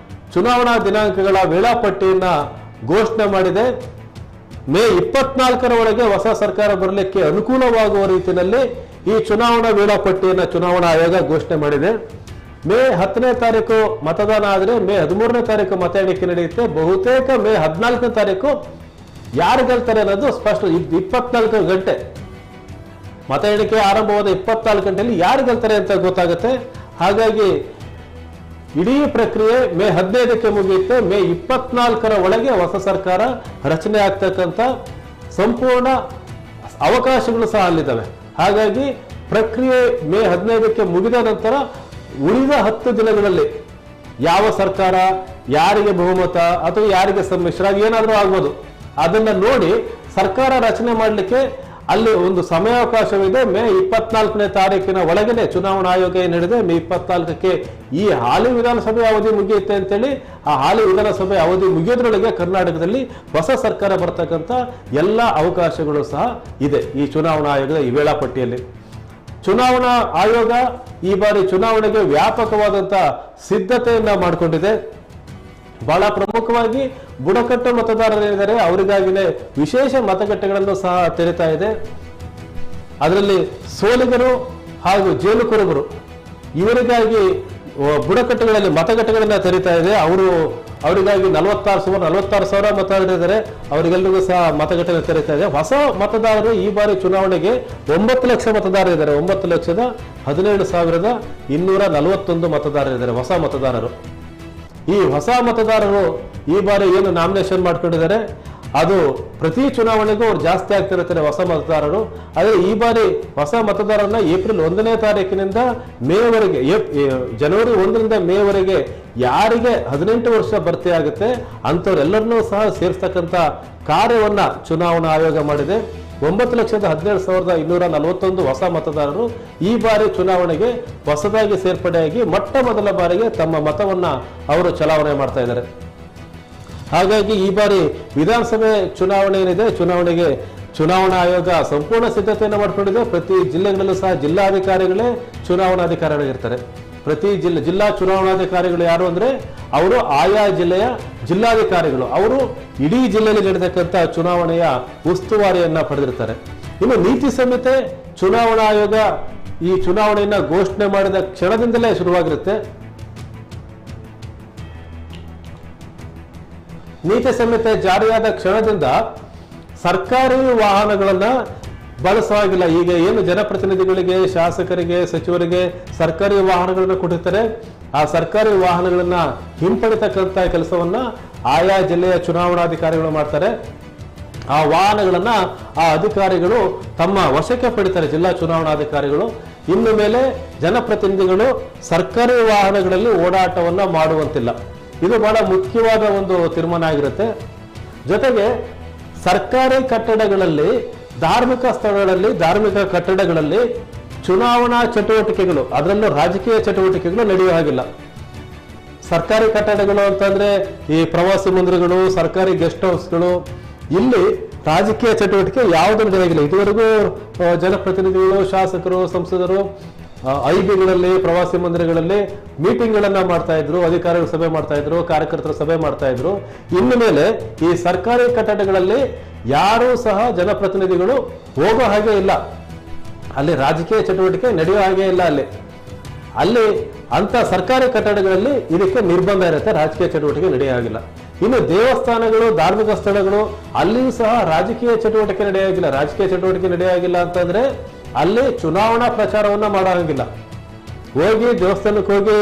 ಚುನಾವಣಾ ದಿನಾಂಕಗಳ ವೇಳಾಪಟ್ಟಿಯನ್ನ ಘೋಷಣೆ ಮಾಡಿದೆ. ಮೇ 24ರ ಒಳಗೆ ಹೊಸ ಸರ್ಕಾರ ಬರಲಿಕ್ಕೆ ಅನುಕೂಲವಾಗುವ ರೀತಿಯಲ್ಲಿ ಈ ಚುನಾವಣಾ ವೇಳಾಪಟ್ಟಿಯನ್ನು ಚುನಾವಣಾ ಆಯೋಗ ಘೋಷಣೆ ಮಾಡಿದೆ. ಮೇ 10ನೇ ತಾರೀಕು ಮತದಾನ ಆದರೆ ಮೇ 13ನೇ ತಾರೀಕು ಮತ ಎಣಿಕೆ ನಡೆಯುತ್ತೆ. ಬಹುತೇಕ ಮೇ 14ನೇ ತಾರೀಕು ಯಾರು ಗೆಲ್ತಾರೆ ಅನ್ನೋದು ಸ್ಪಷ್ಟ. 24 ಗಂಟೆ ಮತ ಎಣಿಕೆ ಆರಂಭವಾದ 24 ಗಂಟೆಯಲ್ಲಿ ಯಾರು ಗೆಲ್ತಾರೆ ಅಂತ ಗೊತ್ತಾಗುತ್ತೆ. ಹಾಗಾಗಿ ಇಡೀ ಪ್ರಕ್ರಿಯೆ ಮೇ 15ಕ್ಕೆ ಮುಗಿಯುತ್ತೆ. ಮೇ 24ರ ಒಳಗೆ ಹೊಸ ಸರ್ಕಾರ ರಚನೆ ಆಗ್ತಕ್ಕಂಥ ಸಂಪೂರ್ಣ ಅವಕಾಶಗಳು ಸಹ ಅಲ್ಲಿದ್ದಾವೆ. ಹಾಗಾಗಿ ಪ್ರಕ್ರಿಯೆ ಮೇ 15ಕ್ಕೆ ಮುಗಿದ ನಂತರ ಉಳಿದ 10 ದಿನಗಳಲ್ಲಿ ಯಾವ ಸರ್ಕಾರ, ಯಾರಿಗೆ ಬಹುಮತ ಅಥವಾ ಯಾರಿಗೆ ಸಮ್ಮಿಶ್ರ ಏನಾದರೂ ಆಗ್ಬೋದು, ಅದನ್ನ ನೋಡಿ ಸರ್ಕಾರ ರಚನೆ ಮಾಡಲಿಕ್ಕೆ ಅಲ್ಲಿ ಒಂದು ಸಮಯಾವಕಾಶವಿದೆ. ಮೇ 24ನೇ ತಾರೀಕಿನ ಒಳಗಡೆ ಚುನಾವಣಾ ಆಯೋಗ ಏನ್ ಹೇಳಿದೆ, ಮೇ 24ಕ್ಕೆ ಈ ಹಾಲಿ ವಿಧಾನಸಭೆ ಅವಧಿ ಮುಗಿಯುತ್ತೆ ಅಂತೇಳಿ ಆ ಹಾಲಿ ವಿಧಾನಸಭೆ ಅವಧಿ ಮುಗಿಯೋದ್ರೊಳಗೆ ಕರ್ನಾಟಕದಲ್ಲಿ ಹೊಸ ಸರ್ಕಾರ ಬರ್ತಕ್ಕಂಥ ಎಲ್ಲ ಅವಕಾಶಗಳು ಸಹ ಇದೆ ಈ ಚುನಾವಣಾ ಆಯೋಗದ ಈ ವೇಳಾಪಟ್ಟಿಯಲ್ಲಿ. ಚುನಾವಣಾ ಆಯೋಗ ಈ ಬಾರಿ ಚುನಾವಣೆಗೆ ವ್ಯಾಪಕವಾದಂತ ಸಿದ್ಧತೆಯನ್ನ ಮಾಡಿಕೊಂಡಿದೆ. ಬಹಳ ಪ್ರಮುಖವಾಗಿ ಬುಡಕಟ್ಟು ಮತದಾರರೇನಿದ್ದಾರೆ ಅವರಿಗಾಗಿನೇ ವಿಶೇಷ ಮತಗಟ್ಟೆಗಳನ್ನು ಸಹ ತೆರೀತಾ ಇದೆ. ಅದರಲ್ಲಿ ಸೋಲಿಗರು ಹಾಗೂ ಜೇಲು ಕುರುಬರು ಇವರಿಗಾಗಿ ಬುಡಕಟ್ಟುಗಳಲ್ಲಿ ಮತಗಟ್ಟೆಗಳನ್ನ ತೆರೀತಾ ಇದೆ. ಅವರಿಗಾಗಿ 46,000 ಮತದಾರರಿದ್ದಾರೆ, ಅವರಿಗೆಲ್ಲರಿಗೂ ಸಹ ಮತಗಟ್ಟೆ ತೆರೀತಾ ಇದೆ. ಹೊಸ ಮತದಾರರು ಈ ಬಾರಿ ಚುನಾವಣೆಗೆ 9 ಲಕ್ಷ ಮತದಾರರಿದ್ದಾರೆ. 9,17,241 ಮತದಾರರಿದ್ದಾರೆ ಹೊಸ ಮತದಾರರು. ಈ ಹೊಸ ಮತದಾರರು ಈ ಬಾರಿ ಏನು ನಾಮಿನೇಷನ್ ಮಾಡ್ಕೊಂಡಿದ್ದಾರೆ ಅದು ಪ್ರತಿ ಚುನಾವಣೆಗೂ ಅವ್ರು ಜಾಸ್ತಿ ಆಗ್ತಿರ್ತಾರೆ ಹೊಸ ಮತದಾರರು. ಆದರೆ ಈ ಬಾರಿ ಹೊಸ ಮತದಾರರನ್ನ ಏಪ್ರಿಲ್ 1ನೇ ತಾರೀಕಿನಿಂದ ಮೇವರೆಗೆ, ಜನವರಿ 1ರಿಂದ ಮೇವರೆಗೆ ಯಾರಿಗೆ 18 ವರ್ಷ ಭರ್ತಿ ಆಗುತ್ತೆ ಅಂಥವ್ರೆಲ್ಲರನ್ನೂ ಸಹ ಸೇರಿಸ್ತಕ್ಕಂಥ ಕಾರ್ಯವನ್ನ ಚುನಾವಣಾ ಆಯೋಗ ಮಾಡಿದೆ. 9,17,241 ಹೊಸ ಮತದಾರರು ಈ ಬಾರಿ ಚುನಾವಣೆಗೆ ಹೊಸದಾಗಿ ಸೇರ್ಪಡೆಯಾಗಿ ಮೊಟ್ಟ ಮೊದಲ ಬಾರಿಗೆ ತಮ್ಮ ಮತವನ್ನ ಅವರು ಚಲಾವಣೆ ಮಾಡ್ತಾ ಇದ್ದಾರೆ. ಹಾಗಾಗಿ ಈ ಬಾರಿ ವಿಧಾನಸಭೆ ಚುನಾವಣೆ ಏನಿದೆ, ಚುನಾವಣೆಗೆ ಚುನಾವಣಾ ಆಯೋಗ ಸಂಪೂರ್ಣ ಸಿದ್ಧತೆಯನ್ನು ಮಾಡಿಕೊಂಡಿದೆ. ಪ್ರತಿ ಜಿಲ್ಲೆಗಳಲ್ಲೂ ಸಹ ಜಿಲ್ಲಾಧಿಕಾರಿಗಳೇ ಚುನಾವಣಾಧಿಕಾರಿಗಳಿರ್ತಾರೆ. ಪ್ರತಿ ಜಿಲ್ಲಾ ಚುನಾವಣಾಧಿಕಾರಿಗಳು ಯಾರು ಅಂದ್ರೆ ಅವರು ಆಯಾ ಜಿಲ್ಲೆಯ ಜಿಲ್ಲಾಧಿಕಾರಿಗಳು. ಅವರು ಇಡೀ ಜಿಲ್ಲೆಯಲ್ಲಿ ನಡೆತಕ್ಕಂಥ ಚುನಾವಣೆಯ ಉಸ್ತುವಾರಿಯನ್ನ ಪಡೆದಿರ್ತಾರೆ. ಇನ್ನು ನೀತಿ ಸಂಹಿತೆ ಚುನಾವಣಾ ಆಯೋಗ ಈ ಚುನಾವಣೆಯನ್ನ ಘೋಷಣೆ ಮಾಡಿದ ಕ್ಷಣದಿಂದಲೇ ಶುರುವಾಗಿರುತ್ತೆ. ನೀತಿ ಸಂಹಿತೆ ಜಾರಿಯಾದ ಕ್ಷಣದಿಂದ ಸರ್ಕಾರಿ ವಾಹನಗಳನ್ನ ಬಳಸುವಾಗಿಲ್ಲ. ಈಗ ಏನು ಜನಪ್ರತಿನಿಧಿಗಳಿಗೆ, ಶಾಸಕರಿಗೆ, ಸಚಿವರಿಗೆ ಸರ್ಕಾರಿ ವಾಹನಗಳನ್ನ ಕೊಟ್ಟಿರ್ತಾರೆ, ಆ ಸರ್ಕಾರಿ ವಾಹನಗಳನ್ನ ಹಿಂಪಡಿತಕ್ಕಂಥ ಕೆಲಸವನ್ನ ಆಯಾ ಜಿಲ್ಲೆಯ ಚುನಾವಣಾಧಿಕಾರಿಗಳು ಮಾಡ್ತಾರೆ. ಆ ವಾಹನಗಳನ್ನ ಆ ಅಧಿಕಾರಿಗಳು ತಮ್ಮ ವಶಕ್ಕೆ ಪಡಿತಾರೆ, ಜಿಲ್ಲಾ ಚುನಾವಣಾಧಿಕಾರಿಗಳು. ಇನ್ನು ಮೇಲೆ ಜನಪ್ರತಿನಿಧಿಗಳು ಸರ್ಕಾರಿ ವಾಹನಗಳಲ್ಲಿ ಓಡಾಟವನ್ನ ಮಾಡುವಂತಿಲ್ಲ. ಇದು ಬಹಳ ಮುಖ್ಯವಾದ ಒಂದು ತೀರ್ಮಾನ ಆಗಿರುತ್ತೆ. ಜೊತೆಗೆ ಸರ್ಕಾರಿ ಕಟ್ಟಡಗಳಲ್ಲಿ, ಧಾರ್ಮಿಕ ಸ್ಥಳಗಳಲ್ಲಿ, ಧಾರ್ಮಿಕ ಕಟ್ಟಡಗಳಲ್ಲಿ ಚುನಾವಣಾ ಚಟುವಟಿಕೆಗಳು, ಅದರಲ್ಲೂ ರಾಜಕೀಯ ಚಟುವಟಿಕೆಗಳು ನಡೆಯುವ ಹಾಗಿಲ್ಲ. ಸರ್ಕಾರಿ ಕಟ್ಟಡಗಳು ಅಂತಂದ್ರೆ ಈ ಪ್ರವಾಸಿ ಮಂದಿರಗಳು, ಸರ್ಕಾರಿ ಗೆಸ್ಟ್ ಹೌಸ್ಗಳು, ಇಲ್ಲಿ ರಾಜಕೀಯ ಚಟುವಟಿಕೆ ಯಾವುದು ನಡೆಯಾಗಿಲ್ಲ. ಇದುವರೆಗೂ ಜನಪ್ರತಿನಿಧಿಗಳು, ಶಾಸಕರು, ಸಂಸದರು ಐಬಿಗಳಲ್ಲಿ, ಪ್ರವಾಸಿ ಮಂದಿರಗಳಲ್ಲಿ ಮೀಟಿಂಗ್ಗಳನ್ನ ಮಾಡ್ತಾ ಇದ್ರು, ಅಧಿಕಾರಿಗಳ ಸಭೆ ಮಾಡ್ತಾ ಇದ್ರು, ಕಾರ್ಯಕರ್ತರ ಸಭೆ ಮಾಡ್ತಾ ಇದ್ರು. ಇನ್ನು ಮೇಲೆ ಈ ಸರ್ಕಾರಿ ಕಟ್ಟಡಗಳಲ್ಲಿ ಯಾರೂ ಸಹ ಜನಪ್ರತಿನಿಧಿಗಳು ಹೋಗೋ ಹಾಗೆ ಇಲ್ಲ. ಅಲ್ಲಿ ರಾಜಕೀಯ ಚಟುವಟಿಕೆ ನಡೆಯೋ ಹಾಗೆ ಇಲ್ಲ. ಅಲ್ಲಿ ಅಂತ ಸರ್ಕಾರಿ ಕಟ್ಟಡಗಳಲ್ಲಿ ಇದಕ್ಕೆ ನಿರ್ಬಂಧ ಇರುತ್ತೆ, ರಾಜಕೀಯ ಚಟುವಟಿಕೆ ನಡೆಯೋ ಹಾಗಿಲ್ಲ. ಇನ್ನು ದೇವಸ್ಥಾನಗಳು, ಧಾರ್ಮಿಕ ಸ್ಥಳಗಳು, ಅಲ್ಲಿಯೂ ಸಹ ರಾಜಕೀಯ ಚಟುವಟಿಕೆ ನಡೆಯಾಗಿಲ್ಲ. ರಾಜಕೀಯ ಚಟುವಟಿಕೆ ನಡೆಯಾಗಿಲ್ಲ ಅಂತಂದ್ರೆ ಅಲ್ಲಿ ಚುನಾವಣಾ ಪ್ರಚಾರವನ್ನ ಮಾಡೋ ಹಾಗಿಲ್ಲ. ಹೋಗಿ ದೇವಸ್ಥಾನಕ್ಕೆ ಹೋಗಿ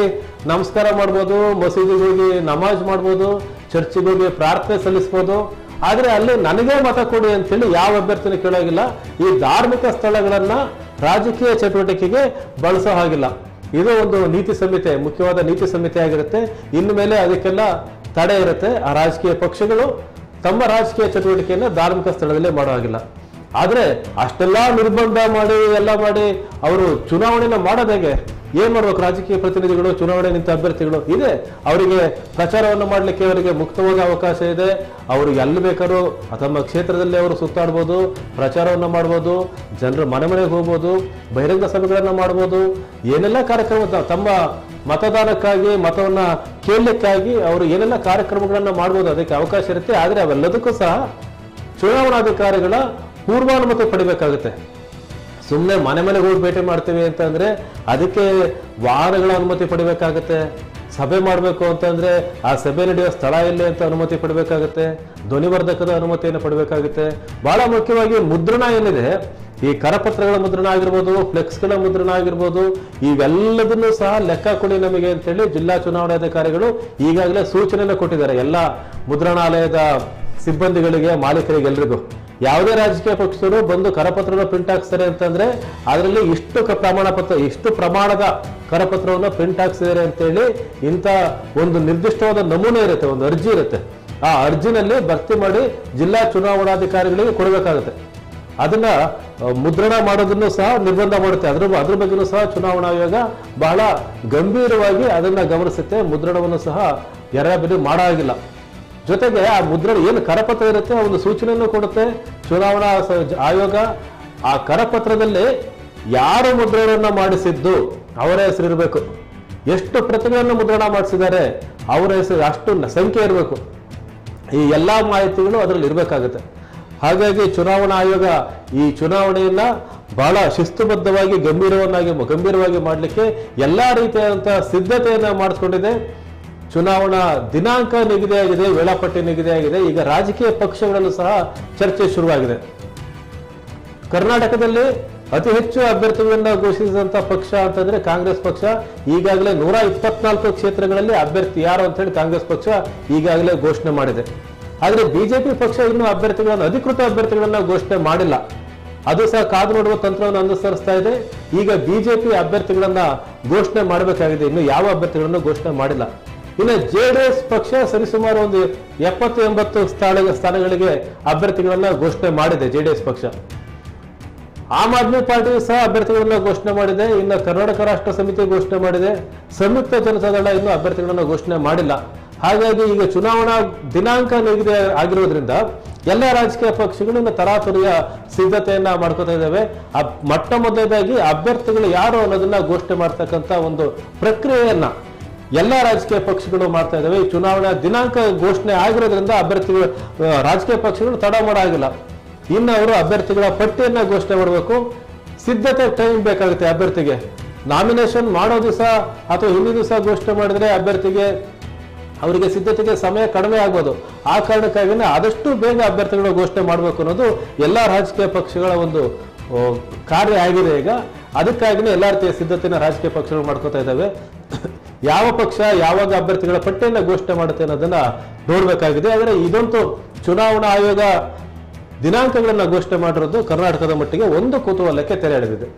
ನಮಸ್ಕಾರ ಮಾಡ್ಬೋದು, ಮಸೀದಿಗೆ ಹೋಗಿ ನಮಾಜ್ ಮಾಡ್ಬೋದು, ಚರ್ಚಿಗೆ ಹೋಗಿ ಪ್ರಾರ್ಥನೆ ಸಲ್ಲಿಸ್ಬೋದು. ಆದ್ರೆ ಅಲ್ಲಿ ನನಗೆ ಮತ ಕೊಡಿ ಅಂತೇಳಿ ಯಾವ ಅಭ್ಯರ್ಥಿನ ಕೇಳೋಗಿಲ್ಲ. ಈ ಧಾರ್ಮಿಕ ಸ್ಥಳಗಳನ್ನ ರಾಜಕೀಯ ಚಟುವಟಿಕೆಗೆ ಬಳಸೋ ಹಾಗಿಲ್ಲ. ಇದು ಒಂದು ನೀತಿ ಸಂಹಿತೆ, ಮುಖ್ಯವಾದ ನೀತಿ ಸಂಹಿತೆ ಆಗಿರುತ್ತೆ. ಇನ್ನು ಮೇಲೆ ಅದಕ್ಕೆಲ್ಲ ತಡೆ ಇರುತ್ತೆ. ಆ ರಾಜಕೀಯ ಪಕ್ಷಗಳು ತಮ್ಮ ರಾಜಕೀಯ ಚಟುವಟಿಕೆಯನ್ನ ಧಾರ್ಮಿಕ ಸ್ಥಳದಲ್ಲೇ ಮಾಡೋ ಹಾಗಿಲ್ಲ. ಆದ್ರೆ ಅಷ್ಟೆಲ್ಲ ನಿರ್ಬಂಧ ಮಾಡಿ ಎಲ್ಲ ಮಾಡಿ ಅವರು ಚುನಾವಣೆನ ಮಾಡೋದು ಹೇಗೆ? ಏನ್ ಮಾಡ್ಬೇಕು? ರಾಜಕೀಯ ಪ್ರತಿನಿಧಿಗಳು, ಚುನಾವಣೆ ನಿಂತ ಅಭ್ಯರ್ಥಿಗಳು ಇದೆ, ಅವರಿಗೆ ಪ್ರಚಾರವನ್ನು ಮಾಡ್ಲಿಕ್ಕೆ ಅವರಿಗೆ ಮುಕ್ತವಾದ ಅವಕಾಶ ಇದೆ. ಅವರು ಎಲ್ಲಿ ಬೇಕಾದ್ರೂ ತಮ್ಮ ಕ್ಷೇತ್ರದಲ್ಲಿ ಅವರು ಸುತ್ತಾಡ್ಬೋದು, ಪ್ರಚಾರವನ್ನ ಮಾಡ್ಬೋದು, ಜನರ ಮನೆಗೆ ಹೋಗ್ಬೋದು, ಬಹಿರಂಗ ಸಭೆಗಳನ್ನ ಮಾಡ್ಬೋದು, ಏನೆಲ್ಲ ಕಾರ್ಯಕ್ರಮ ತಮ್ಮ ಮತದಾನಕ್ಕಾಗಿ, ಮತವನ್ನ ಕೇಳಲಿಕ್ಕಾಗಿ ಅವರು ಏನೆಲ್ಲ ಕಾರ್ಯಕ್ರಮಗಳನ್ನ ಮಾಡ್ಬೋದು, ಅದಕ್ಕೆ ಅವಕಾಶ ಇರುತ್ತೆ. ಆದ್ರೆ ಅವೆಲ್ಲದಕ್ಕೂ ಸಹ ಚುನಾವಣಾಧಿಕಾರಿಗಳ ಪೂರ್ವಾನುಮತಿ ಪಡಿಬೇಕಾಗುತ್ತೆ. ಸುಮ್ಮನೆ ಮನೆಗೆ ಹೋಗಿ ಭೇಟಿ ಮಾಡ್ತೀವಿ ಅಂತಂದ್ರೆ ಅದಕ್ಕೆ ವಾಹನಗಳ ಅನುಮತಿ ಪಡಿಬೇಕಾಗತ್ತೆ. ಸಭೆ ಮಾಡಬೇಕು ಅಂತಂದ್ರೆ ಆ ಸಭೆ ನಡೆಯುವ ಸ್ಥಳ ಎಲ್ಲಿ ಅಂತ ಅನುಮತಿ ಪಡಿಬೇಕಾಗುತ್ತೆ. ಧ್ವನಿವರ್ಧಕದ ಅನುಮತಿಯನ್ನು ಪಡಿಬೇಕಾಗುತ್ತೆ. ಬಹಳ ಮುಖ್ಯವಾಗಿ ಮುದ್ರಣ ಏನಿದೆ, ಈ ಕರಪತ್ರಗಳ ಮುದ್ರಣ ಆಗಿರ್ಬೋದು, ಫ್ಲೆಕ್ಸ್ಗಳ ಮುದ್ರಣ ಆಗಿರ್ಬೋದು, ಇವೆಲ್ಲದನ್ನು ಸಹ ಲೆಕ್ಕ ಕೊಡಿ ನಮಗೆ ಅಂತೇಳಿ ಜಿಲ್ಲಾ ಚುನಾವಣಾಧಿಕಾರಿಗಳು ಈಗಾಗಲೇ ಸೂಚನೆಯನ್ನು ಕೊಟ್ಟಿದ್ದಾರೆ ಎಲ್ಲ ಮುದ್ರಣಾಲಯದ ಸಿಬ್ಬಂದಿಗಳಿಗೆ, ಮಾಲೀಕರಿಗೆ, ಎಲ್ರಿಗೂ. ಯಾವುದೇ ರಾಜಕೀಯ ಪಕ್ಷದವರು ಬಂದು ಕರಪತ್ರನ ಪ್ರಿಂಟ್ ಹಾಕ್ಸ್ತಾರೆ ಅಂತಂದ್ರೆ ಅದರಲ್ಲಿ ಇಷ್ಟು ಇಷ್ಟು ಪ್ರಮಾಣದ ಕರಪತ್ರವನ್ನು ಪ್ರಿಂಟ್ ಹಾಕ್ಸಿದ್ದಾರೆ ಅಂತೇಳಿ ಇಂಥ ಒಂದು ನಿರ್ದಿಷ್ಟವಾದ ನಮೂನೆ ಇರುತ್ತೆ, ಒಂದು ಅರ್ಜಿ ಇರುತ್ತೆ. ಆ ಅರ್ಜಿನಲ್ಲಿ ಭರ್ತಿ ಮಾಡಿ ಜಿಲ್ಲಾ ಚುನಾವಣಾಧಿಕಾರಿಗಳಿಗೆ ಕೊಡಬೇಕಾಗುತ್ತೆ. ಅದನ್ನ ಮುದ್ರಣ ಮಾಡೋದನ್ನು ಸಹ ನಿರ್ಬಂಧ ಮಾಡುತ್ತೆ. ಅದ್ರ ಬಗ್ಗೆನೂ ಸಹ ಚುನಾವಣಾ ಆಯೋಗ ಬಹಳ ಗಂಭೀರವಾಗಿ ಅದನ್ನ ಗಮನಿಸುತ್ತೆ. ಮುದ್ರಣವನ್ನು ಸಹ ಎರಬರಿ ಮಾಡಾಗಿಲ್ಲ. ಜೊತೆಗೆ ಆ ಮುದ್ರಣ ಏನು ಕರಪತ್ರ ಇರುತ್ತೆ ಆ ಒಂದು ಸೂಚನೆಯನ್ನು ಕೊಡುತ್ತೆ ಚುನಾವಣಾ ಆಯೋಗ. ಆ ಕರಪತ್ರದಲ್ಲಿ ಯಾರು ಮುದ್ರಣವನ್ನು ಮಾಡಿಸಿದ್ದು ಅವರ ಹೆಸರು ಇರಬೇಕು, ಎಷ್ಟು ಪ್ರತಿಗಳನ್ನು ಮುದ್ರಣ ಮಾಡಿಸಿದ್ದಾರೆ ಅವರ ಹೆಸರು, ಅಷ್ಟು ಸಂಖ್ಯೆ ಇರಬೇಕು. ಈ ಎಲ್ಲಾ ಮಾಹಿತಿಗಳು ಅದರಲ್ಲಿ ಇರಬೇಕಾಗುತ್ತೆ. ಹಾಗಾಗಿ ಚುನಾವಣಾ ಆಯೋಗ ಈ ಚುನಾವಣೆಯನ್ನ ಬಹಳ ಶಿಸ್ತುಬದ್ಧವಾಗಿ ಗಂಭೀರವಾಗಿ ಮಾಡಲಿಕ್ಕೆ ಎಲ್ಲಾ ರೀತಿಯಾದಂತಹ ಸಿದ್ಧತೆಯನ್ನ ಮಾಡಿಕೊಂಡಿದೆ. ಚುನಾವಣಾ ದಿನಾಂಕ ನಿಗದಿಯಾಗಿದೆ, ವೇಳಾಪಟ್ಟಿ ನಿಗದಿಯಾಗಿದೆ. ಈಗ ರಾಜಕೀಯ ಪಕ್ಷಗಳಲ್ಲೂ ಸಹ ಚರ್ಚೆ ಶುರುವಾಗಿದೆ. ಕರ್ನಾಟಕದಲ್ಲಿ ಅತಿ ಹೆಚ್ಚು ಅಭ್ಯರ್ಥಿಗಳನ್ನ ಘೋಷಿಸಿದಂತ ಪಕ್ಷ ಅಂತಂದ್ರೆ ಕಾಂಗ್ರೆಸ್ ಪಕ್ಷ. ಈಗಾಗಲೇ 124 ಕ್ಷೇತ್ರಗಳಲ್ಲಿ ಅಭ್ಯರ್ಥಿ ಯಾರು ಅಂತ ಹೇಳಿ ಕಾಂಗ್ರೆಸ್ ಪಕ್ಷ ಈಗಾಗಲೇ ಘೋಷಣೆ ಮಾಡಿದೆ. ಆದ್ರೆ ಬಿಜೆಪಿ ಪಕ್ಷ ಇನ್ನೂ ಅಧಿಕೃತ ಅಭ್ಯರ್ಥಿಗಳನ್ನ ಘೋಷಣೆ ಮಾಡಿಲ್ಲ. ಅದು ಸಹ ಕಾದು ನೋಡುವ ತಂತ್ರವನ್ನು ಅನುಸರಿಸ್ತಾ ಇದೆ. ಈಗ ಬಿಜೆಪಿ ಅಭ್ಯರ್ಥಿಗಳನ್ನ ಘೋಷಣೆ ಮಾಡಬೇಕಾಗಿದೆ, ಇನ್ನು ಯಾವ ಅಭ್ಯರ್ಥಿಗಳನ್ನು ಘೋಷಣೆ ಮಾಡಿಲ್ಲ. ಇನ್ನು ಜೆಡಿಎಸ್ ಪಕ್ಷ ಸರಿಸುಮಾರು ಒಂದು 70-80 ಸ್ಥಾನಗಳಿಗೆ ಅಭ್ಯರ್ಥಿಗಳನ್ನ ಘೋಷಣೆ ಮಾಡಿದೆ ಜೆಡಿಎಸ್ ಪಕ್ಷ. ಆಮ್ ಆದ್ಮಿ ಪಾರ್ಟಿ ಸಹ ಅಭ್ಯರ್ಥಿಗಳನ್ನ ಘೋಷಣೆ ಮಾಡಿದೆ. ಇನ್ನು ಕರ್ನಾಟಕ ರಾಷ್ಟ್ರ ಸಮಿತಿ ಘೋಷಣೆ ಮಾಡಿದೆ. ಸಂಯುಕ್ತ ಜನತಾದಳ ಇನ್ನೂ ಅಭ್ಯರ್ಥಿಗಳನ್ನ ಘೋಷಣೆ ಮಾಡಿಲ್ಲ. ಹಾಗಾಗಿ ಈಗ ಚುನಾವಣಾ ದಿನಾಂಕ ನಿಗದಿ ಆಗಿರೋದ್ರಿಂದ ಎಲ್ಲ ರಾಜಕೀಯ ಪಕ್ಷಗಳು ಇನ್ನು ತರಾತುರಿಯ ಸಿದ್ಧತೆಯನ್ನ ಮಾಡ್ಕೋತಾ ಇದ್ದಾವೆ. ಮೊಟ್ಟ ಮೊದಲನೇದಾಗಿ ಅಭ್ಯರ್ಥಿಗಳು ಯಾರು ಅನ್ನೋದನ್ನ ಘೋಷಣೆ ಮಾಡ್ತಕ್ಕಂಥ ಒಂದು ಪ್ರಕ್ರಿಯೆಯನ್ನ ಎಲ್ಲ ರಾಜಕೀಯ ಪಕ್ಷಗಳು ಮಾಡ್ತಾ ಇದ್ದಾವೆ. ಈ ಚುನಾವಣಾ ದಿನಾಂಕ ಘೋಷಣೆ ಆಗಿರೋದ್ರಿಂದ ರಾಜಕೀಯ ಪಕ್ಷಗಳು ತಡ ಮಾಡಾಗಿಲ್ಲ. ಇನ್ನು ಅವರು ಅಭ್ಯರ್ಥಿಗಳ ಪಟ್ಟಿಯನ್ನ ಘೋಷಣೆ ಮಾಡಬೇಕು. ಸಿದ್ಧತೆ ಟೈಮ್ ಬೇಕಾಗುತ್ತೆ ಅಭ್ಯರ್ಥಿಗೆ. ನಾಮಿನೇಷನ್ ಮಾಡೋ ದಿವಸ ಅಥವಾ ಹಿಂದಿನ ದಿವಸ ಘೋಷಣೆ ಮಾಡಿದ್ರೆ ಅವರಿಗೆ ಸಿದ್ಧತೆಗೆ ಸಮಯ ಕಡಿಮೆ ಆಗ್ಬೋದು. ಆ ಕಾರಣಕ್ಕಾಗಿನೇ ಆದಷ್ಟು ಬೇಗ ಅಭ್ಯರ್ಥಿಗಳ ಘೋಷಣೆ ಮಾಡಬೇಕು ಅನ್ನೋದು ಎಲ್ಲಾ ರಾಜಕೀಯ ಪಕ್ಷಗಳ ಒಂದು ಕಾರ್ಯ ಆಗಿದೆ ಈಗ. ಅದಕ್ಕಾಗಿನೇ ಎಲ್ಲಾ ರೀತಿಯ ಸಿದ್ಧತೆನ ರಾಜಕೀಯ ಪಕ್ಷಗಳು ಮಾಡ್ಕೋತಾ ಇದ್ದಾವೆ. ಯಾವ ಪಕ್ಷ ಯಾವಾಗ ಅಭ್ಯರ್ಥಿಗಳ ಪಟ್ಟಿಯನ್ನ ಘೋಷಣೆ ಮಾಡುತ್ತೆ ಅನ್ನೋದನ್ನ ನೋಡ್ಬೇಕಾಗಿದೆ. ಆದರೆ ಇದಂತೂ ಚುನಾವಣಾ ಆಯೋಗ ದಿನಾಂಕಗಳನ್ನ ಘೋಷಣೆ ಮಾಡಿರೋದು ಕರ್ನಾಟಕದ ಮಟ್ಟಿಗೆ ಒಂದು ಕುತೂಹಲಕ್ಕೆ ತೆರೆ ಎಳೆದಿದೆ.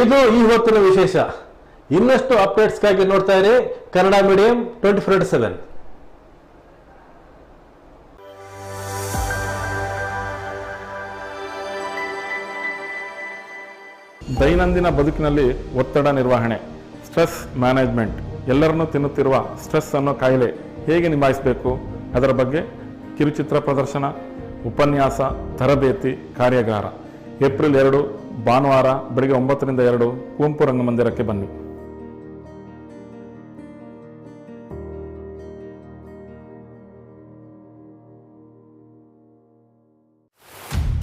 ಇದು ಈ ಹೊತ್ತಿನ ವಿಶೇಷ. ಇನ್ನಷ್ಟು ಅಪ್ಡೇಟ್ಸ್ಗಾಗಿ ನೋಡ್ತಾ ಇರಿ ಕನ್ನಡ ಮೀಡಿಯಂ 24/7. ದೈನಂದಿನ ಬದುಕಿನಲ್ಲಿ ಒತ್ತಡ ನಿರ್ವಹಣೆ, ಸ್ಟ್ರೆಸ್ ಮ್ಯಾನೇಜ್ಮೆಂಟ್, ಎಲ್ಲರನ್ನೂ ತಿನ್ನುತ್ತಿರುವ ಸ್ಟ್ರೆಸ್ ಅನ್ನೋ ಕಾಯಿಲೆ ಹೇಗೆ ನಿಭಾಯಿಸಬೇಕು ಅದರ ಬಗ್ಗೆ ಕಿರುಚಿತ್ರ ಪ್ರದರ್ಶನ, ಉಪನ್ಯಾಸ, ತರಬೇತಿ, ಕಾರ್ಯಾಗಾರ. ಏಪ್ರಿಲ್ 2 ಭಾನುವಾರ ಬೆಳಗ್ಗೆ 9 ರಿಂದ 2 ಕುವೆಂಪು ರಂಗಮಂದಿರಕ್ಕೆ ಬನ್ನಿ.